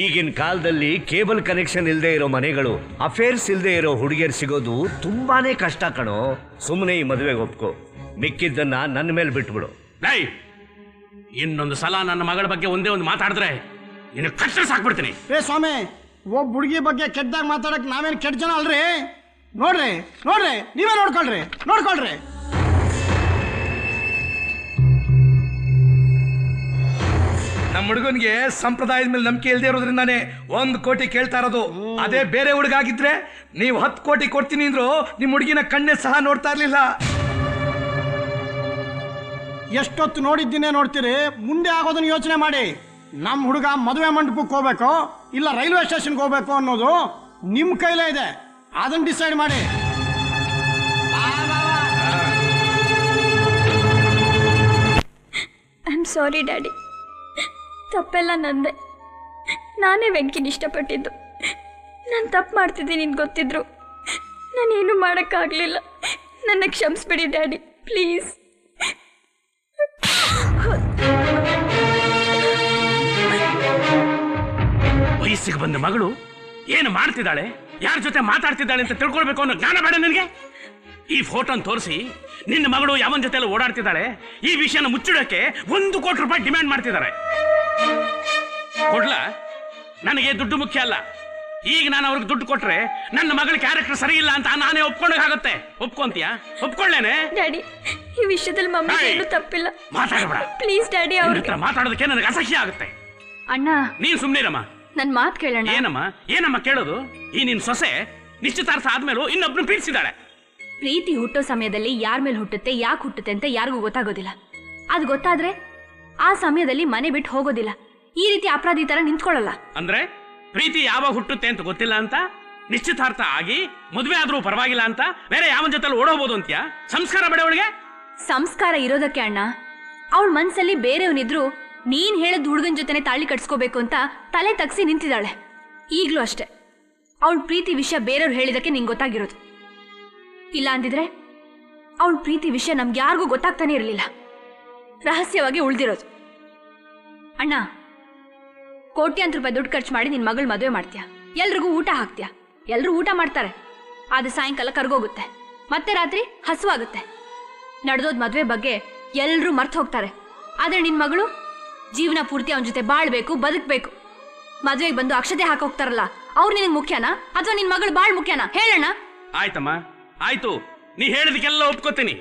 ಈಗಿನ ಕಾಲದಲ್ಲಿ ಕೇಬಲ್ ಕನೆಕ್ಷನ್ ಇಲ್ಲದೆ ಇರೋ ಮನೆಗಳು, ಅಫೇರ್ಸ್ ಇಲ್ಲದೆ ಇರೋ ಹುಡುಗಿಯರು ಸಿಗೋದು ತುಂಬಾನೇ ಕಷ್ಟ ಕಣೋ. ಸುಮ್ಮನೆ ಈ ಮದುವೆಗೆ ಒಪ್ಕೋ, ಮಿಕ್ಕಿದ್ದನ್ನ ನನ್ನ ಮೇಲೆ ಬಿಟ್ಬಿಡು. ಇನ್ನೊಂದು ಸಲ ನನ್ನ ಮಗಳ ಬಗ್ಗೆ ಒಂದೇ ಒಂದು ಮಾತಾಡಿದ್ರೆ ನಿನಗೆ ಕಷ್ಟ ಸಾಕ್ಬಿಡ್ತೀನಿ. ಸ್ವಾಮಿ, ಒಬ್ಬ ಹುಡುಗಿ ಬಗ್ಗೆ ಕೆಟ್ಟದಾಗ ಮಾತಾಡಕ್ ನಾವೇನು ಕೆಟ್ಟ ಜನ ಅಲ್ರಿ. ನೋಡ್ರಿ ನೋಡ್ರಿ, ನೀವೇ ನೋಡ್ಕೊಳ್ರಿ. ನಮ್ಮ ಹುಡುಗನಿಗೆ ಸಂಪ್ರದಾಯದ ಮೇಲೆ ನಂಬಿಕೆ ಇಲ್ಲದೆ ಇರೋದ್ರಿಂದಾನೆ 1 ಕೋಟಿ ಕೇಳ್ತಾ ಇರೋದು. ಅದೇ ಬೇರೆ ಹುಡುಗ ಆಗಿದ್ರೆ ನೀವು 10 ಕೋಟಿ ಕೊಡ್ತೀನಿ ಅಂದ್ರು ನಿಮ್ಮ ಹುಡುಗಿನ ಕಣ್ಣೆ ಸಹ ನೋಡ್ತಾ ಇರ್ಲಿಲ್ಲ. ಎಷ್ಟೊತ್ತು ನೋಡಿದ್ದೀನೇ ನೋಡ್ತೀರಿ, ಮುಂದೆ ಆಗೋದನ್ನ ಯೋಚನೆ ಮಾಡಿ. ನಮ್ಮ ಹುಡುಗ ಮದುವೆ ಮಂಟಪಕ್ಕೆ ಹೋಗ್ಬೇಕು ಇಲ್ಲ ರೈಲ್ವೆ ಸ್ಟೇಷನ್ಗೆ ಹೋಗ್ಬೇಕು ಅನ್ನೋದು ನಿಮ್ಮ ಕೈಲೇ ಇದೆ. ಅದನ್ನ ಡಿಸೈಡ್ ಮಾಡಿ. ಐ ಆಮ್ ಸಾರಿ ಡ್ಯಾಡಿ, ತಪ್ಪೆಲ್ಲ ನಂದೆ. ನಾನೇ ವೆಂಕಿನ ಇಷ್ಟಪಟ್ಟಿದ್ದು. ನಾನು ತಪ್ಪು ಮಾಡ್ತಿದ್ದೀನಿ ಅಂತ ಗೊತ್ತಿದ್ರು ನಾನೇನು ಮಾಡೋಕ್ಕಾಗಲಿಲ್ಲ. ನನ್ನ ಕ್ಷಮಿಸ್ಬಿಡಿ ಡ್ಯಾಡಿ, ಪ್ಲೀಸ್. ವಯಸ್ಸಿಗೆ ಬಂದ ಮಗಳು ಏನು ಮಾಡ್ತಿದ್ದಾಳೆ, ಯಾರ ಜೊತೆ ಮಾತಾಡ್ತಿದ್ದಾಳೆ ಅಂತ ತಿಳ್ಕೊಳ್ಬೇಕು ಅನ್ನೋ ಜ್ಞಾನ ಬೇಡ ನನಗೆ? ಈ ಫೋಟೋನ್ ತೋರಿಸಿ ನಿನ್ನ ಮಗಳು ಯಾವನ ಜೊತೆ ಎಲ್ಲ ಓಡಾಡ್ತಿದ್ದಾಳೆ ಈ ವಿಷಯನ ಮುಚ್ಚಿಡೋಕೆ 1 ಕೋಟಿ ರೂಪಾಯಿ ಡಿಮ್ಯಾಂಡ್ ಮಾಡ್ತಿದ್ದಾರೆ. ಕೊಡ್ಲಾ? ನನಗೆ ದುಡ್ಡು ಮುಖ್ಯ ಅಲ್ಲ. ಈಗ ನಾನು ಅವ್ರಿಗೆ ದುಡ್ಡು ಕೊಟ್ರೆ ನನ್ನ ಮಗಳ ಕ್ಯಾರೆಕ್ಟರ್ ಸರಿ ಇಲ್ಲ ಅಂತ ನಾನೇ ಒಪ್ಕೊಂಡಾಗತ್ತೆ. ಒಪ್ಕೊಂತೀಯ? ಒಪ್ಕೊಳ್ಳೇನೆ? ಡ್ಯಾಡಿ, ಈ ವಿಷಯದಲ್ಲಿ ಮಮ್ಮಿ ಏನು ತಪ್ಪಿಲ್ಲ. ಮಾತಾಡಬೇಡ ಪ್ಲೀಸ್ ಡ್ಯಾಡಿ. ಅವ್ರ ಹತ್ರ ಮಾತಾಡೋದಕ್ಕೆ ನನಗೆ ಅಸಹ್ಯ ಆಗುತ್ತೆ. ಅಣ್ಣ, ನೀನ್ ಸುಮ್ನಿರಮ್ಮ. ನನ್ ಮಾತು ಕೇಳೋಣ. ಏನಮ್ಮ ಕೇಳೋದು? ಈ ನಿನ್ ಸೊಸೆ ನಿಶ್ಚಿತಾರ್ಥ ಆದ್ಮೇಲೂ ಇನ್ನೊಬ್ರು ಪ್ರೀತಿಸಿದಾಳೆ. ಪ್ರೀತಿ ಹುಟ್ಟೋ ಸಮಯದಲ್ಲಿ ಯಾರ ಮೇಲೆ ಹುಟ್ಟುತ್ತೆ, ಯಾಕೆ ಹುಟ್ಟುತ್ತೆ ಅಂತ ಯಾರಿಗೂ ಗೊತ್ತಾಗೋದಿಲ್ಲ. ಅದು ಗೊತ್ತಾದ್ರೆ ಆ ಸಮಯದಲ್ಲಿ ಮನೆ ಬಿಟ್ಟು ಹೋಗೋದಿಲ್ಲ. ಈ ರೀತಿ ಅಪರಾಧಿ ತರ ನಿಂತ್ಕೊಳ್ಳಲ್ಲ. ಅಂದ್ರೆ ಪ್ರೀತಿ ಯಾವಾಗ ಹುಟ್ಟುತ್ತೆ ಅಂತ ಗೊತ್ತಿಲ್ಲ ಅಂತ, ನಿಶ್ಚಿತಾರ್ಥ ಆಗಿ ಮದುವೆ ಆದ್ರೂ ಪರವಾಗಿಲ್ಲ ಅಂತ ಬೇರೆ ಯಾವನ ಜೊತೆ ಓಡೋಬಹುದು ಅಂತ್ಯಾ? ಸಂಸ್ಕಾರ ಬೇಡ ಅವಳಿಗೆ? ಸಂಸ್ಕಾರ ಇರೋದಕ್ಕೆ ಅಣ್ಣ. ಅವಳ ಮನ್ಸಲ್ಲಿ ಬೇರೆಯವನಿದ್ರು ನೀನ್ ಹೇಳಿದ ಹುಡುಗನ ಜೊತೆನೆ ತಾಳಿ ಕಟ್ಸ್ಕೋಬೇಕು ಅಂತ ತಲೆ ತಗ್ಸಿ ನಿಂತಿದ್ದಾಳೆ. ಈಗ್ಲೂ ಅಷ್ಟೆ, ಅವಳ ಪ್ರೀತಿ ವಿಷಯ ಬೇರೆಯವ್ರು ಹೇಳಿದಕ್ಕೆ ನಿಂಗೆ ಗೊತ್ತಾಗಿರೋದು. ಇಲ್ಲ ಅಂದಿದ್ರೆ ಅವಳ ಪ್ರೀತಿ ವಿಷಯ ನಮ್ಗೆ ಯಾರಿಗೂ ಗೊತ್ತಾಗ್ತಾನೆ ಇರಲಿಲ್ಲ, ರಹಸ್ಯವಾಗಿ ಉಳ್ದಿರೋದು. ಅಣ್ಣ, ಕೋಟ್ಯಾಂತರ ರೂಪಾಯಿ ದುಡ್ಡು ಖರ್ಚು ಮಾಡಿ ನಿನ್ ಮಗಳ ಮದುವೆ ಮಾಡ್ತೀಯ, ಎಲ್ರಿಗೂ ಊಟ ಹಾಕ್ತೀಯ, ಎಲ್ರೂ ಊಟ ಮಾಡ್ತಾರೆ. ಆದ್ರೆ ಸಾಯಂಕಾಲ ಕರ್ಗೋಗುತ್ತೆ, ಮತ್ತೆ ರಾತ್ರಿ ಹಸುವಾಗುತ್ತೆ. ನಡೆದೋದ್ ಮದುವೆ ಬಗ್ಗೆ ಎಲ್ರೂ ಮರ್ತು ಹೋಗ್ತಾರೆ. ಆದ್ರೆ ನಿನ್ ಮಗಳು ಜೀವನ ಪೂರ್ತಿ ಅವನ ಜೊತೆ ಬಾಳ್ಬೇಕು, ಬದುಕ್ಬೇಕು. ಮದುವೆಗೆ ಬಂದು ಅಕ್ಷತೆ ಹಾಕೋಗ್ತಾರಲ್ಲ, ಅವ್ರು ನಿನಗೆ ಮುಖ್ಯನಾ ಅಥವಾ ನಿನ್ ಮಗಳು ಬಾಳ್ ಮುಖ್ಯನಾ? ಹೇಳಣ್ಣ. ಆಯ್ತಮ್ಮ, ಆಯ್ತು, ನೀ ಹೇಳಿದಕ್ಕೆಲ್ಲ ಒಪ್ಕೋತೀನಿ.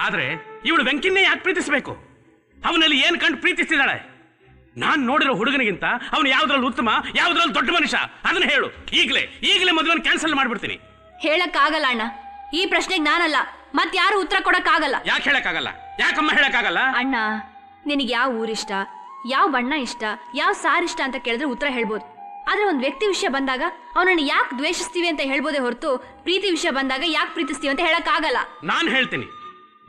ಆದ್ರೆ ಇವಳು ವೆಂಕಿನ್ನೇ ಯಾಕೆ ಪ್ರೀತಿಸ್ಬೇಕು? ಅವನಲ್ಲಿ ಏನ್ ಕಂಡು ಪ್ರೀತಿಸ್ತಿದ್ದಾಳೆ? ನಾನ್ ನೋಡಿರೋ ಹುಡುಗನಿಗಿಂತ ಅವನು ಯಾವ್ದ್ರಲ್ಲಿ ಉತ್ತಮ, ಯಾವ್ದ್ರಲ್ಲಿ ದೊಡ್ಡ ಮನುಷ್ಯ ಅದನ್ನ ಹೇಳು. ಈಗಲೇ ಮದುವೆನ ಕ್ಯಾನ್ಸಲ್ ಮಾಡ್ಬಿಡ್ತೀನಿ. ಹೇಳಕ್ಕಾಗಲ್ಲ ಅಣ್ಣ, ಈ ಪ್ರಶ್ನೆಗೆ ನಾನಲ್ಲ, ಮತ್ ಯಾರು ಉತ್ತರ ಕೊಡಕ್ಕಾಗಲ್ಲ. ಯಾಕೆ ಹೇಳಕ್ಕಾಗಲ್ಲ? ಯಾಕಮ್ಮ ಹೇಳಕ್ಕಾಗಲ್ಲ? ಅಣ್ಣ, ನಿನಗೆ ಯಾವ ಊರಿಷ್ಟ, ಯಾವ ಬಣ್ಣ ಇಷ್ಟ, ಯಾವ ಸಾರ್ ಇಷ್ಟ ಅಂತ ಕೇಳಿದ್ರೆ ಉತ್ತರ ಹೇಳ್ಬೋದು. ಆದ್ರೆ ಒಂದ್ ವ್ಯಕ್ತಿ ವಿಷಯ ಬಂದಾಗ ಅವನನ್ನ ಯಾಕೆ ದ್ವೇಷಿಸ್ತೀವಿ ಅಂತ ಹೇಳ್ಬೋದೇ ಹೊರತು ಪ್ರೀತಿ ವಿಷಯ ಬಂದಾಗ ಯಾಕೆ ಪ್ರೀತಿಸ್ತೀವಿ ಅಂತ ಹೇಳಕ್ ಆಗಲ್ಲ. ನಾನ್ ಹೇಳ್ತೀನಿ,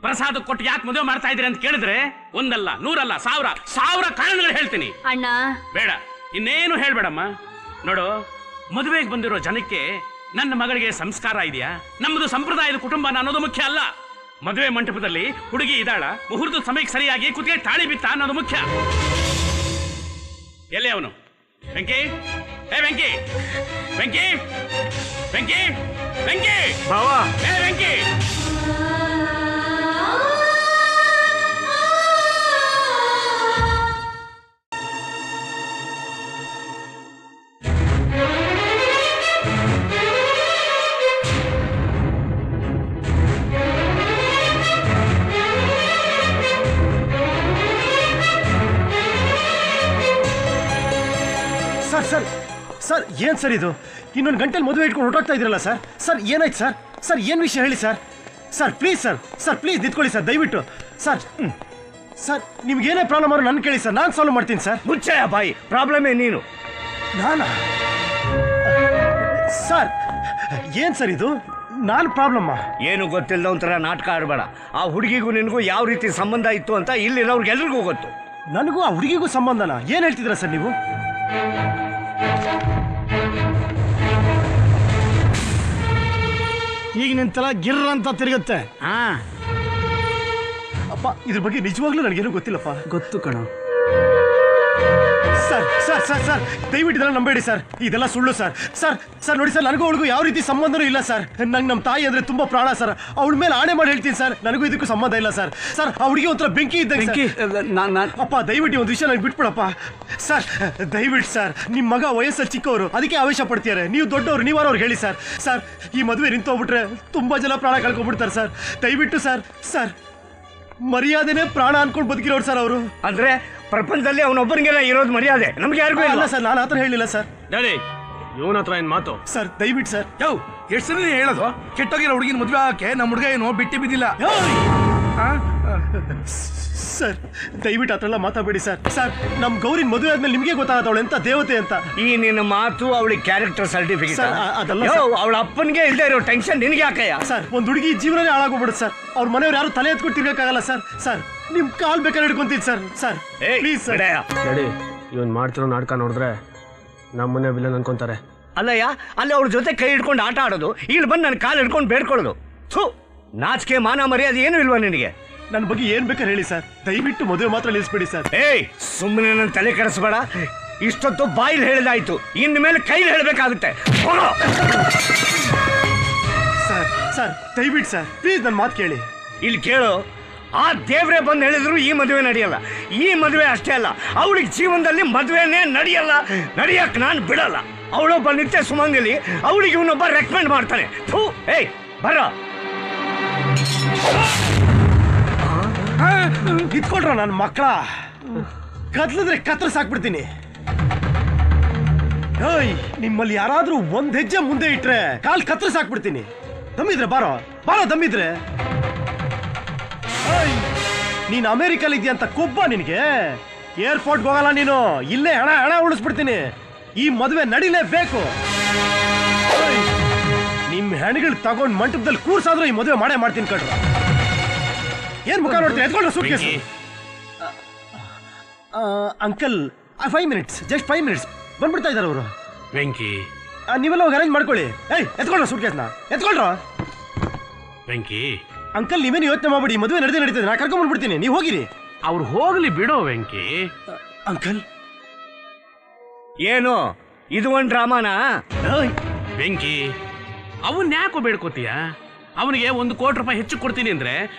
ಪ್ರಸಾದ ಕೊಟ್ಟು ಯಾಕೆ ಮದುವೆ ಮಾಡ್ತಾ ಇದ್ದೀರಿ ಅಂತ ಕೇಳಿದ್ರೆ ಒಂದಲ್ಲ, ನೂರಲ್ಲ, ಸಾವಿರ ಕಾರಣಗಳು ಹೇಳ್ತೀನಿ. ಅಣ್ಣ ಬೇಡ, ಇನ್ನೇನು ಹೇಳ್ಬೇಡಮ್ಮ. ನೋಡು, ಮದುವೆಗೆ ಬಂದಿರೋ ಜನಕ್ಕೆ ನನ್ನ ಮಗಳಿಗೆ ಸಂಸ್ಕಾರ ಇದೆಯಾ, ನಮ್ಮದು ಸಂಪ್ರದಾಯದ ಕುಟುಂಬ ಅನ್ನೋದು ಮುಖ್ಯ ಅಲ್ಲ. ಮದುವೆ ಮಂಟಪದಲ್ಲಿ ಹುಡುಗಿ ಇದ್ದಾಳ, ಮುಹೂರ್ತದ ಸಮಯಕ್ಕೆ ಸರಿಯಾಗಿ ಕುತ್ತಿಗೆ ತಾಳಿ ಬಿತ್ತ ಅನ್ನೋದು ಮುಖ್ಯ. ಎಲ್ಲಿ ಅವನು? ವೆಂಕಿ ಏ ವೆಂಕಿ ವೆಂಕಿ ವೆಂಕಿ ವೆಂಕಿ ಬಾವಾ ಏ ವೆಂಕಿ ಸರ್ ಸರ್ ಸರ್ ಏನ್ ಸರ್ ಇದು ಇನ್ನೊಂದು ಗಂಟೆಲಿ ಮದುವೆ ಇಟ್ಕೊಂಡು ಹೊರಟಾಗ್ತಾ ಇದ್ರಲ್ಲ ಸರ್ ಸರ್ ಏನಾಯ್ತು ಸರ್ ಸರ್ ಏನು ವಿಷಯ ಹೇಳಿ sir sir please sir sir please ನಿಂತ್ಕೊಳ್ಳಿ ಸರ್ ದಯವಿಟ್ಟು ಸರ್ ಸರ್ ನಿಮ್ಗೇನೇ ಪ್ರಾಬ್ಲಮ್ ಆದ್ರೂ ನನ್ನ ಕೇಳಿ ಸರ್ ನಾನು ಸಾಲ್ವ್ ಮಾಡ್ತೀನಿ ಸರ್ ಮುಚ್ಚಯ ಬಾಯಿ ಪ್ರಾಬ್ಲಮೇ ನೀನು. ನಾನಾ ಸರ್ ಏನ್ ಸರ್ ಇದು ನಾನು ಪ್ರಾಬ್ಲಮ್ಮಾ? ಏನು ಗೊತ್ತಿಲ್ಲದ ಒಂಥರ ನಾಟಕ ಆಡಬೇಡ. ಆ ಹುಡುಗಿಗೂ ನಿನಗೂ ಯಾವ ರೀತಿ ಸಂಬಂಧ ಇತ್ತು ಅಂತ ಇಲ್ಲಿರೋರ್ಗೆಲ್ರಿಗೂ ಗೊತ್ತು. ನನಗೂ ಆ ಹುಡುಗಿಗೂ ಸಂಬಂಧನಾ? ಏನು ಹೇಳ್ತಿದ್ದೀರಾ ಸರ್ ನೀವು? ಈಗ ನಿಂತಲ್ಲ ಗಿರ್ರ ಅಂತ ತಿರುಗುತ್ತೆ. ಅಪ್ಪ ಇದ್ರ ಬಗ್ಗೆ ನಿಜವಾಗ್ಲೂ ನನಗೇನು ಗೊತ್ತಿಲ್ಲಪ್ಪ. ಗೊತ್ತು ಕಣೋ. ಸರ್ ಸರ್ ಸರ್ ಸರ್ ದಯವಿಟ್ಟು ಇದೆಲ್ಲ ನಂಬೇಡಿ ಸರ್, ಇದೆಲ್ಲ ಸುಳ್ಳು ಸರ್. ಸರ್ ಸರ್ ನೋಡಿ ಸರ್, ನನಗೂ ಅವಳಿಗೂ ಯಾವ ರೀತಿ ಸಂಬಂಧನೂ ಇಲ್ಲ ಸರ್. ನಂಗೆ ನಮ್ಮ ತಾಯಿ ಅಂದ್ರೆ ತುಂಬಾ ಪ್ರಾಣ ಸರ್. ಅವಳ ಮೇಲೆ ಆಣೆ ಮಾಡಿ ಹೇಳ್ತೀನಿ ಸರ್, ನನಗೂ ಇದಕ್ಕೂ ಸಂಬಂಧ ಇಲ್ಲ ಸರ್. ಸರ್ ಆ ಹುಡುಗಿ ಒಂಥರ ಬೆಂಕಿ ಇದ್ದಂಗೆ. ಅಪ್ಪ ದಯವಿಟ್ಟು ಒಂದು ವಿಷಯ ನನಗೆ ಬಿಟ್ಬಿಡಪ್ಪ ಸರ್, ದಯವಿಟ್ಟು ಸರ್. ನಿಮ್ಮ ಮಗ ವಯಸ್ಸಲ್ಲಿ ಚಿಕ್ಕವರು, ಅದಕ್ಕೆ ಆವೇಶ ಪಡ್ತಿದ್ದಾರೆ. ನೀವು ದೊಡ್ಡವರು, ನೀವಾರ ಅವ್ರಿಗೆ ಹೇಳಿ ಸರ್. ಸರ್ ಈ ಮದುವೆ ನಿಂತೋಗ್ಬಿಟ್ರೆ ತುಂಬಾ ಜನ ಪ್ರಾಣ ಕಳ್ಕೊಂಡ್ಬಿಡ್ತಾರೆ ಸರ್. ದಯವಿಟ್ಟು ಸರ್. ಸರ್ ಮರ್ಯಾದೆನೇ ಪ್ರಾಣ ಅನ್ಕೊಂಡು ಬದುಕಿರೋರು ಸರ್ ಅವರು. ಅಂದ್ರೆ ಪ್ರಪಂಚದಲ್ಲಿ ಅವನೊಬ್ಬನಿಗೆಲ್ಲ ಇರೋದು ಮರ್ಯಾದೆ, ನಮ್ಗೆ ಯಾರಿಗೂ ಇಲ್ಲ ಸರ್. ನಾನು ಆತರ ಹೇಳಿಲ್ಲ ಸರ್. ಡ್ಯಾಡಿ ಇವನ ಹತ್ರ ಏನ್ ಮಾತು? ಸರ್ ದಯವಿಟ್ಟು ಸರ್. ಯೋ ಎಷ್ಟು ಸಲ ಹೇಳೋದು, ಕೆಟ್ಟೋಗಿರೋ ಹುಡುಗಿನ ಮದುವೆ ಹಾಕಿ ನಮ್ಮ ಹುಡುಗ ಏನು ಬಿಟ್ಟಿ ಬಿದ್ದಿಲ್ಲ. ಸರ್ ದಯವಿಟ್ಟು ಆತರ ಎಲ್ಲ ಮಾತಾಡಬೇಡಿ ಸರ್. ಸರ್ ನಮ್ಮ ಗೌರಿನ ಮದುವೆ ಆದ್ಮೇಲೆ ನಿಮಗೆ ಗೊತ್ತಾಗತ್ತವಳು ಎಂತ ದೇವತೆ ಅಂತ. ಈ ನಿನ್ನ ಮಾತು ಅವಳಿಗೆ ಕ್ಯಾರೆಕ್ಟರ್ ಸರ್ಟಿಫಿಕೇಟ್ ಅದಲ್ಲ. ಅವಳ ಅಪ್ಪನಿಗೆ ಇಲ್ಲದೆ ಇರೋ ಟೆನ್ಷನ್ ನಿನಗೆ ಯಾಕಯ್ಯ? ಸರ್ ಒಂದು ಹುಡುಗಿ ಜೀವನನೇ ಹಾಳಾಗೋಗ್ಬಿಡುತ್ತೆ ಸರ್. ಅವ್ರ ಮನೆಯವ್ರು ಯಾರು ತಲೆ ಎತ್ಕೊಂಡು ತಿರ್ಗಕ್ಕಾಗಲ್ಲ ಸರ್. ಸರ್ ನಿಮ್ ಕಾಲ್ ಬೇಕಾದ್ರೆ ಹಿಡ್ಕೊಂತೀನಿ sir. Sir please sir. Daddy ಇವನ್ ಮಾಡ್ತಿರೋ ನಾಟಕ ನೋಡಿದ್ರೆ ನಮ್ಮನ್ನೇ ವಿಲನ್ ಅನ್ಕೊಂತಾರೆ. ಅಲ್ಲಯ್ಯ, ಅಲ್ಲಿ ಅವ್ರ ಜೊತೆ ಕೈ ಹಿಡ್ಕೊಂಡು ಆಟ ಆಡೋದು, ಇಲ್ಲಿ ಬಂದು ನನ್ನ ಕಾಲು ಹಿಡ್ಕೊಂಡು ಬೇಡ್ಕೊಳ್ಳೋದು. ಥೂ, ನಾಚಿಕೆ ಮಾನ ಮರ್ಯಾದೆ ಏನು ಇಲ್ವಾ ನಿನಗೆ? ನನ್ನ ಬಗ್ಗೆ ಏನ್ ಬೇಕಾದ್ರೆ ಹೇಳಿ ಸರ್, ದಯವಿಟ್ಟು ಮದುವೆ ಮಾತ್ರ ನಿಲ್ಲಿಸ್ಬೇಡಿ ಸರ್. ಏಯ್ ಸುಮ್ಮನೆ ನನ್ನ ತಲೆ ಕೆಡಿಸ್ಬೇಡ. ಇಷ್ಟೊತ್ತು ಬಾಯಿಲ್ ಹೇಳಿದಾಯ್ತು, ಇನ್ನು ಮೇಲೆ ಕೈಲಿ ಹೇಳಬೇಕಾಗುತ್ತೆ. ಸರ್ ಸರ್ ದಯವಿಟ್ಟು ಸರ್ ಪ್ಲೀಸ್ ನನ್ನ ಮಾತು ಕೇಳಿ. ಇಲ್ಲಿ ಕೇಳು, ಆ ದೇವ್ರೆ ಬಂದು ಹೇಳಿದ್ರು ಈ ಮದುವೆ ನಡೆಯಲ್ಲ. ಈ ಮದುವೆ ಅಷ್ಟೇ ಅಲ್ಲ, ಅವಳಿಗೆ ಜೀವನದಲ್ಲಿ ಮದುವೆನೇ ನಡೆಯಲ್ಲ. ನಡೆಯಕ್ ನಾನು ಬಿಡಲ್ಲ. ಅವಳೊಬ್ಬ ನಿತ್ಯ ಸುಮಂಗಲಿ, ಅವಳಿಗೆ ಇವನೊಬ್ಬ ರೆಕಮೆಂಡ್ ಮಾಡ್ತಾನೆ. ಥೂ, ಏಯ್ ಬರ ಇದ್ಕೊಳ್ರ ನನ್ನ ಮಕ್ಕಳ. ಕತ್ಲಿದ್ರೆ ಕತ್ತರಿಸಿ ಹಾಕ್ಬಿಡ್ತೀನಿ. ಏಯ್ ನಿಮ್ಮಲ್ಲಿ ಯಾರಾದ್ರೂ ಒಂದ್ ಹೆಜ್ಜೆ ಮುಂದೆ ಇಟ್ರೆ ಕಾಲ್ ಕತ್ತರಿಸಿ ಹಾಕ್ಬಿಡ್ತೀನಿ. ದಮ್ಮಿದ್ರೆ ಬಾರೋ ಬಾರೋ, ದಮ್ಮಿದ್ರೆ. ನೀನ್ ಅಮೆರಿಕಲ್ ಇದೆಯಾ ಅಂತ ಕೊಬ್ಬ ನಿನಗೆ. ಏರ್ಪೋರ್ಟ್ ಹೋಗಲ್ಲ ನೀನು, ಇಲ್ಲೇ ಹಣ ಹಣ ಉಳಿಸ್ಬಿಡ್ತೀನಿ. ಈ ಮದುವೆ ನಡಿಲೇಬೇಕು. ನಿಮ್ ಹೆಣ್ಗಳು ತಗೊಂಡ್ ಮಂಟಪದಲ್ಲಿ ಕೂರ್ಸಾದ್ರೂ ಈ ಮದುವೆ ಮಾಡೇ ಮಾಡ್ತೀನಿ ಕಣ್ರ. ಏನ್ ಮುಖ ನೋಡ್ತೀನಿ? ಎತ್ಕೊಂಡ್ರೆ suitcase. Uncle 5 minutes, just 5 minutes ಬಂದ್ಬಿಡ್ತಾ ಇದ್ದಾರೆ ಅವರು. ವೆಂಕಿ ನೀವೆಲ್ಲ ಹೋಗಿ ಅರೇಂಜ್ ಮಾಡ್ಕೊಳ್ಳಿ. ಏಯ್ ಎತ್ಕೊಳ್ರ ಸೂಟ್ಕೇಸ್ನ, ಎತ್ಕೊಳ್ರ. ವೆಂಕಿ ಅಂಕಲ್ ನೀವೇನು ಯೋಚನೆ ಮಾಡ್ಬಿಡಿ, ಮದುವೆ ನಡೀತದೆ. ನಾ ಕರ್ಕೊಂಡ್ ಬಂದ್ಬಿಡ್ತೀನಿ, ನೀವು ಹೋಗಿರಿ. ಅವ್ರು ಹೋಗ್ಲಿ ಬಿಡೋ ವೆಂಕಿ. ಅಂಕಲ್ ಏನು ಇದು ಒಂದು ಡ್ರಾಮಾನಾ? ವೆಂಕಿ ಅವನ್ ಯಾಕೋ ಬೇಡ್ಕೋತೀಯ? ಅವನಿಗೆ 1 ಕೋಟಿ ರೂಪಾಯಿ ಹೆಚ್ಚು ಕೊಡ್ತೀನಿ ಅಂದ್ರೆ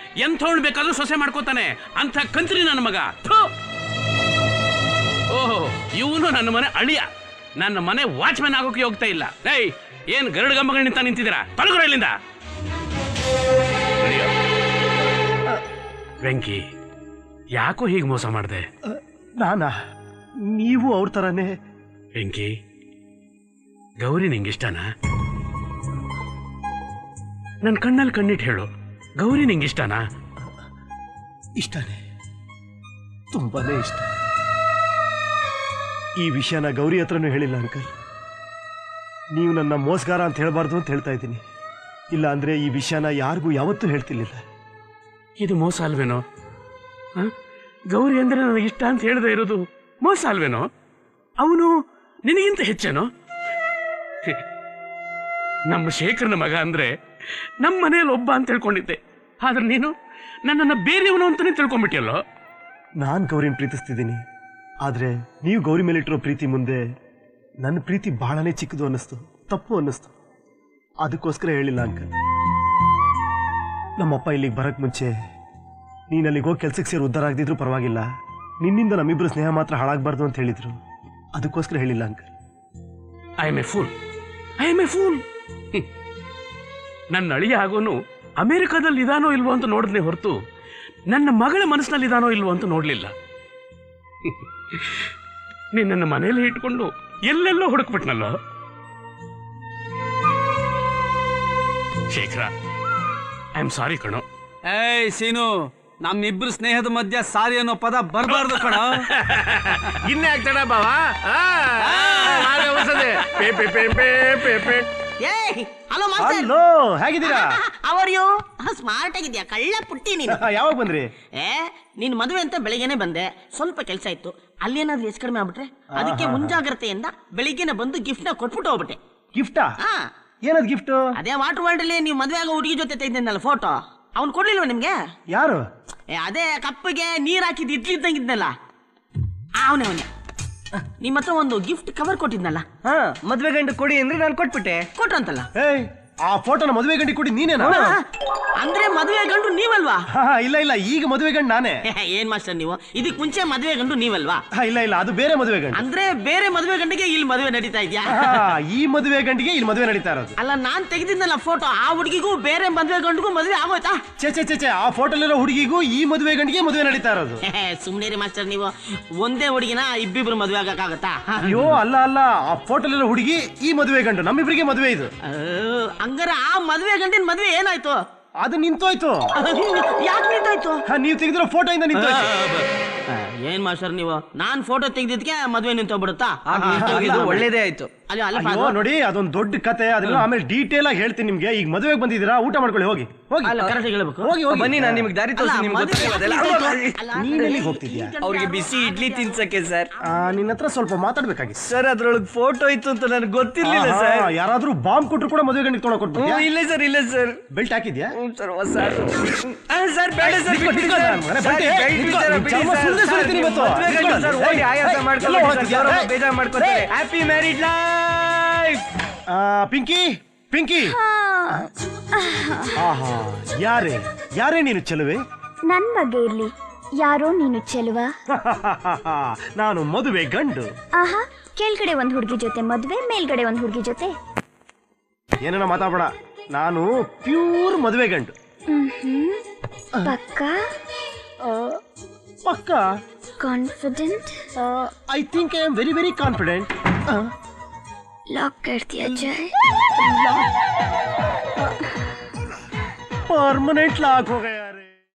ಎಂಥವಳು ಬೇಕಾದ್ರೂ ಸೊಸೆ ಮಾಡ್ಕೋತಾನೆ. ಅಂತ ಕಂತ್ರಿ ನನ್ನ ಮಗ. ಓಹೋ, ಇವನು ನನ್ನ ಮನೆ ಅಳಿಯ, ನನ್ನ ಮನೆ ವಾಚ್ಮ್ಯಾನ್ ಆಗೋಕೆ ಹೋಗ್ತಾ ಇಲ್ಲ. ಏಯ್ ಏನ್ ಗರಡು ಗಂಬಗಳು ನಿಂತಿದ್ದೀರಾ? ತೊಲಗ್ರ ಇಲ್ಲಿಂದ. ವೆಂಕಿ ಯಾಕೋ ಹೀಗೆ ಮೋಸ ಮಾಡಿದೆ? ನಾನಾ? ನೀವು ಅವ್ರ ತರನೇ. ವೆಂಕಿ ಗೌರಿ ನಿಂಗಿಷ್ಟನಾ? ನನ್ನ ಕಣ್ಣಲ್ಲಿ ಕಣ್ಣಿಟ್ಟು ಹೇಳು, ಗೌರಿ ನಿಂಗಿಷ್ಟನಾ? ಇಷ್ಟನೇ, ತುಂಬಾನೇ ಇಷ್ಟ. ಈ ವಿಷಯನ ಗೌರಿ ಹತ್ರನೂ ಹೇಳಿಲ್ಲ ಅಂಕಲ್. ನೀವು ನನ್ನ ಮೋಸಗಾರ ಅಂತ ಹೇಳಬಾರ್ದು ಅಂತ ಹೇಳ್ತಾ ಇದ್ದೀನಿ. ಇಲ್ಲ ಅಂದ್ರೆ ಈ ವಿಷಯನ ಯಾರಿಗೂ ಯಾವತ್ತೂ ಹೇಳ್ತಿರ್ಲಿಲ್ಲ. ಇದು ಮೋಸ ಅಲ್ವೇನೋ? ಗೌರಿ ಅಂದ್ರೆ ನನಗಿಷ್ಟ ಅಂತ ಹೇಳದೆ ಇರೋದು ಮೋಸ ಅಲ್ವೇನೋ? ಅವನು ನಿನಗಿಂತ ಹೆಚ್ಚೇನೋ? ನಮ್ಮ ಶೇಖರನ ಮಗ ಅಂದ್ರೆ ನಮ್ಮ ಮನೆಯಲ್ಲಿ ಒಬ್ಬ ಅಂತ ತಿಳ್ಕೊಂಡಿದ್ದೆ. ಆದ್ರೆ ನೀನು ನನ್ನನ್ನು ಬೇರೆಯವನು ಅಂತಾನೆ ತಿಳ್ಕೊಂಡ್ಬಿಟ್ಟಿಯಲ್ಲೋ. ನಾನು ಗೌರಿನ ಪ್ರೀತಿಸ್ತಿದ್ದೀನಿ, ಆದ್ರೆ ನೀವು ಗೌರಿ ಮೇಲಿಟ್ಟಿರೋ ಪ್ರೀತಿ ಮುಂದೆ ನನ್ನ ಪ್ರೀತಿ ಬಹಳನೇ ಚಿಕ್ಕದು ಅನ್ನಿಸ್ತು, ತಪ್ಪು ಅನ್ನಿಸ್ತು. ಅದಕ್ಕೋಸ್ಕರ ಹೇಳಿಲ್ಲ ಅಂಕಲ್. ನಮ್ಮಪ್ಪ ಇಲ್ಲಿಗೆ ಬರಕ್ ಮುಂಚೆ ನೀನು ಅಲ್ಲಿಗೆ ಹೋಗಿ ಕೆಲ್ಸಕ್ಕೆ ಸೇರಿ ಉದ್ಧಾರ ಆಗದಿದ್ರು ಪರವಾಗಿಲ್ಲ, ನಿನ್ನಿಂದ ನಮ್ಮಿಬ್ರು ಸ್ನೇಹ ಮಾತ್ರ ಹಾಳಾಗಬಾರ್ದು ಅಂತ ಹೇಳಿದ್ರು. ಅದಕ್ಕೋಸ್ಕರ ಹೇಳಿಲ್ಲ uncle. I M A pool. ನನ್ನ ಅಳಿಯ ಆಗೋನು ಅಮೆರಿಕಾದಲ್ಲಿ ಇದಾನೋ ಇಲ್ವೋ ಅಂತ ನೋಡಿದ್ನೆ ಹೊರತು ನನ್ನ ಮಗಳ ಮನಸ್ಸಿನಲ್ಲಿ ಇದಾನೋ ಇಲ್ವೋ ಅಂತ ನೋಡ್ಲಿಲ್ಲ. ನಿನ್ನನ್ನು ಮನೆಯಲ್ಲಿ ಇಟ್ಕೊಂಡು ಎಲ್ಲೆಲ್ಲೋ ಹುಡುಕ್ಬಿಟ್ನಲ್ಲ. ಶೇಖರ, ಐ ಆಮ್ ಸಾರಿ ಕಣೋ. ಏಯ್ ಸೀನು, ನಮ್ಮಿಬ್ರು ಸ್ನೇಹದ ಮಧ್ಯ ಸಾರಿ ಅನ್ನೋ ಪದ ಬರಬಾರ್ದು ಕಣ. ಇನ್ನೇ ಆಗ್ತಾಡ ಬಾವ. Hello master. ಹಲೋ, ಹೇಗಿದ್ದೀರಾ? ಅವರ್ ಯು ಸ್ಮಾರ್ಟ್ ಆಗಿದ್ಯಾ, ಕಳ್ಳ ಪುಟ್ಟಿ ನೀನು. ಯಾವಾಗ ಬಂದ್ರಿ? ನಿನ್ ಮದುವೆ ಅಂತ ಬೆಳಿಗ್ಗೆನೆ ಬಂದೆ, ಸ್ವಲ್ಪ ಕೆಲಸ ಇತ್ತು. ಅಲ್ಲೇನಾದ್ರೂ ಹೆಚ್ಚು ಕಡಿಮೆ ಆಗ್ಬಿಟ್ರೆ ಅದಕ್ಕೆ ಮುಂಜಾಗ್ರತೆಯಿಂದ ಬೆಳಿಗ್ಗೆನೆ ಬಂದು ಗಿಫ್ಟ್ ನ ಕೊಟ್ಬಿಟ್ಟು ಹೋಗ್ಬಿಟ್ಟೆ. ಗಿಫ್ಟಾ? ಏನದ್ ಗಿಫ್ಟ್? ಅದೇ ವಾಟರ್ ವರ್ಲ್ಡ್ ಅಲ್ಲಿ ನೀವು ಮದುವೆ ಆಗೋ ಹುಡುಗಿ ಜೊತೆ ತೆಗೆದಿದ್ದಲ್ಲ ಫೋಟೋ, ಅವ್ನು ಕೊಡ್ಲಿಲ್ವ ನಿಮ್ಗೆ? ಯಾರು? ಅದೇ ಕಪ್ಪಿಗೆ ನೀರ್ ಹಾಕಿದ್ ಇಡ್ಲಿ ಇದ್ದಂಗಿದ್ನಲ್ಲ, ಅವನೇ. ನಿಮ್ಮ ಹತ್ರ ಒಂದು ಗಿಫ್ಟ್ ಕವರ್ ಕೊಟ್ಟಿದ್ನಲ್ಲ? ಮದ್ವೆ ಗಂಡು ಕೊಡಿ ಅಂದ್ರೆ ನಾನು ಕೊಟ್ಬಿಟ್ಟೆ. ಕೊಟ್ರಂತಲ್ಲ? ಆ ಫೋಟೋನ ಮದುವೆ ಗಂಡಿ ಕೊಡಿ ನೀನೇನಾ? ಅಂದ್ರೆ ಮದುವೆ ಗಂಡು ನೀವಲ್ವಾ? ಇಲ್ಲ ಇಲ್ಲ, ಈಗ ಮದುವೆ ಗಂಡು ನಾನೇ. ಏನ್ ಮಾಸ್ಟರ್ ನೀವು, ಇದಕ್ ಮುಂಚೆ ಮದುವೆ ಗಂಡು ನೀವಲ್ವಾ? ಇಲ್ಲ ಇಲ್ಲ, ಅದು ಬೇರೆ ಮದುವೆ ಗಂಡು. ಅಂದ್ರೆ ಬೇರೆ ಮದುವೆ ಗಂಡಿಗೆ ಇಲ್ಲಿ ಮದುವೆ ನಡೀತಾ ಇದ್ಯಾ? ಈ ಮದುವೆ ಗಂಡಿಗೆ ಇಲ್ಲಿ ಮದುವೆ ನಡೀತಾ ಇರೋದು. ಅಲ್ಲ, ನಾನ್ ತೆಗೆದಿದ್ನಲ್ಲ ಫೋಟೋ, ಆ ಹುಡುಗಿಗೂ ಬೇರೆ ಮದುವೆ ಗಂಡಿಗೂ ಮದುವೆ ಆಗೋಯ್ತಾ? ಚೆ ಆ ಫೋಟೋಲಿರೋ ಹುಡುಗಿಗೂ ಈ ಮದುವೆ ಗಂಡಿಗೆ ಮದುವೆ ನಡೀತಾ ಇರೋದು. ಸುಮ್ನೆ ಮಾಸ್ಟರ್ ನೀವು, ಒಂದೇ ಹುಡುಗಿನ ಇಬ್ಬಿಬ್ರು ಮದುವೆ ಆಗಕ್ಕಾಗತ್ತಾ? ಅಯ್ಯೋ ಅಲ್ಲ ಅಲ್ಲ, ಆ ಫೋಟೋಲಿರೋ ಹುಡುಗಿ ಈ ಮದುವೆ ಗಂಡು, ನಮ್ಮಿಬ್ರಿಗೆ ಮದುವೆ ಇದು. ಹಂಗಾರೆ ಆ ಮದುವೆ ಗಂಡಿನ ಮದುವೆ ಏನಾಯ್ತು? ಅದು ನಿಂತೋಯ್ತು. ಯಾಕೆ ನಿಂತೋಯ್ತು? ನೀವು ತೆಗೆದಿರೋ ಫೋಟೋ ಇಂದ ನಿಂತೋಯ್ತು. ಏನ್ ಮಾಸ್ಟರ್ ನೀವು, ನಾನ್ ಫೋಟೋ ತೆಗೆದಿದ್ಕೆ ಮದುವೆ ನಿಂತೋಗ್ಬಿಡುತ್ತಾ? ಒಳ್ಳೇದೇ ಆಯ್ತು. ಅಯ್ಯೋ ನೋಡಿ, ಅದೊಂದು ದೊಡ್ಡ ಕತೆ, ಅದನ್ನ ಆಮೇಲೆ ಡೀಟೇಲ್ ಆಗಿ ಹೇಳ್ತೀನಿ ನಿಮ್ಗೆ. ಈಗ ಮದುವೆಗೆ ಬಂದಿದ್ದೀರಾ, ಊಟ ಮಾಡ್ಕೊಳ್ಳಿ, ಹೋಗಿ ಹೋಗಿ. ಕರೆಕ್ಟ್ ಹೇಳ್ಬೇಕು. ಹೋಗಿ ಹೋಗಿ ಬನ್ನಿ, ನಾನು ನಿಮ್ಗೆ ದಾರಿ ತೋರಿಸಿ. ನೀನೆಲ್ಲಿಗೆ ಹೋಗ್ತಿದ್ಯಾ? ಅವ್ರಿಗೆ ಬಿಸಿ ಇಡ್ಲಿ ತಿನ್ಸಕ್ಕೆ ಸರ್. ನಿನ್ನ ಹತ್ರ ಸ್ವಲ್ಪ ಮಾತಾಡ್ಬೇಕಾಗಿತ್ತು ಸರ್. ಅದ್ರೊಳಗೆ ಫೋಟೋ ಇತ್ತು ಅಂತ ನನಗೆ ಗೊತ್ತಿರ್ಲಿಲ್ಲ ಸರ್. ಯಾರಾದ್ರೂ ಬಾಂಬ್ ಕೊಟ್ರು ಕೂಡ ಮದುವೆ ಗಂಡಿಗೆ ತೊಗೊಂಡು ಕೊಟ್ಬಿಟ್ಟು? ಇಲ್ಲ ಸರ್, ಇಲ್ಲ ಸರ್. ಬೆಲ್ಟ್ ಹಾಕಿದ್ಯಾ? ಸರ್ ಸರ್ ಬೇಡ ಸರ್, ಬೇಜಾರು ಮಾಡ್ಕೊತಾರೆ. Happy married life. Pinky Pinky. ಯಾರೇ ಯಾರೇ ನೀನು ಚೆಲುವೆ? ನನ್ ಬಗ್ಗೆ ಇರ್ಲಿ, ಯಾರೋ ನೀನು ಚೆಲುವ. ನಾನು ಮದುವೆ ಗಂಡು. ಆಹಾ, ಕೆಳಗಡೆ ಒಂದ್ ಹುಡುಗಿ ಜೊತೆ ಮದುವೆ, ಮೇಲ್ಗಡೆ ಒಂದ್ ಹುಡುಗಿ ಜೊತೆ. ಏನೇನೋ ಮಾತಾಡಬೇಡ, ನಾನು ಪ್ಯೂರ್ ಮದುವೆ ಗಂಡು. ಪಕ್ಕ ಪಕ್ಕ confident. I think I am very very confident. Lock कर दिया जाए. परमानेंट लॉक हो गया.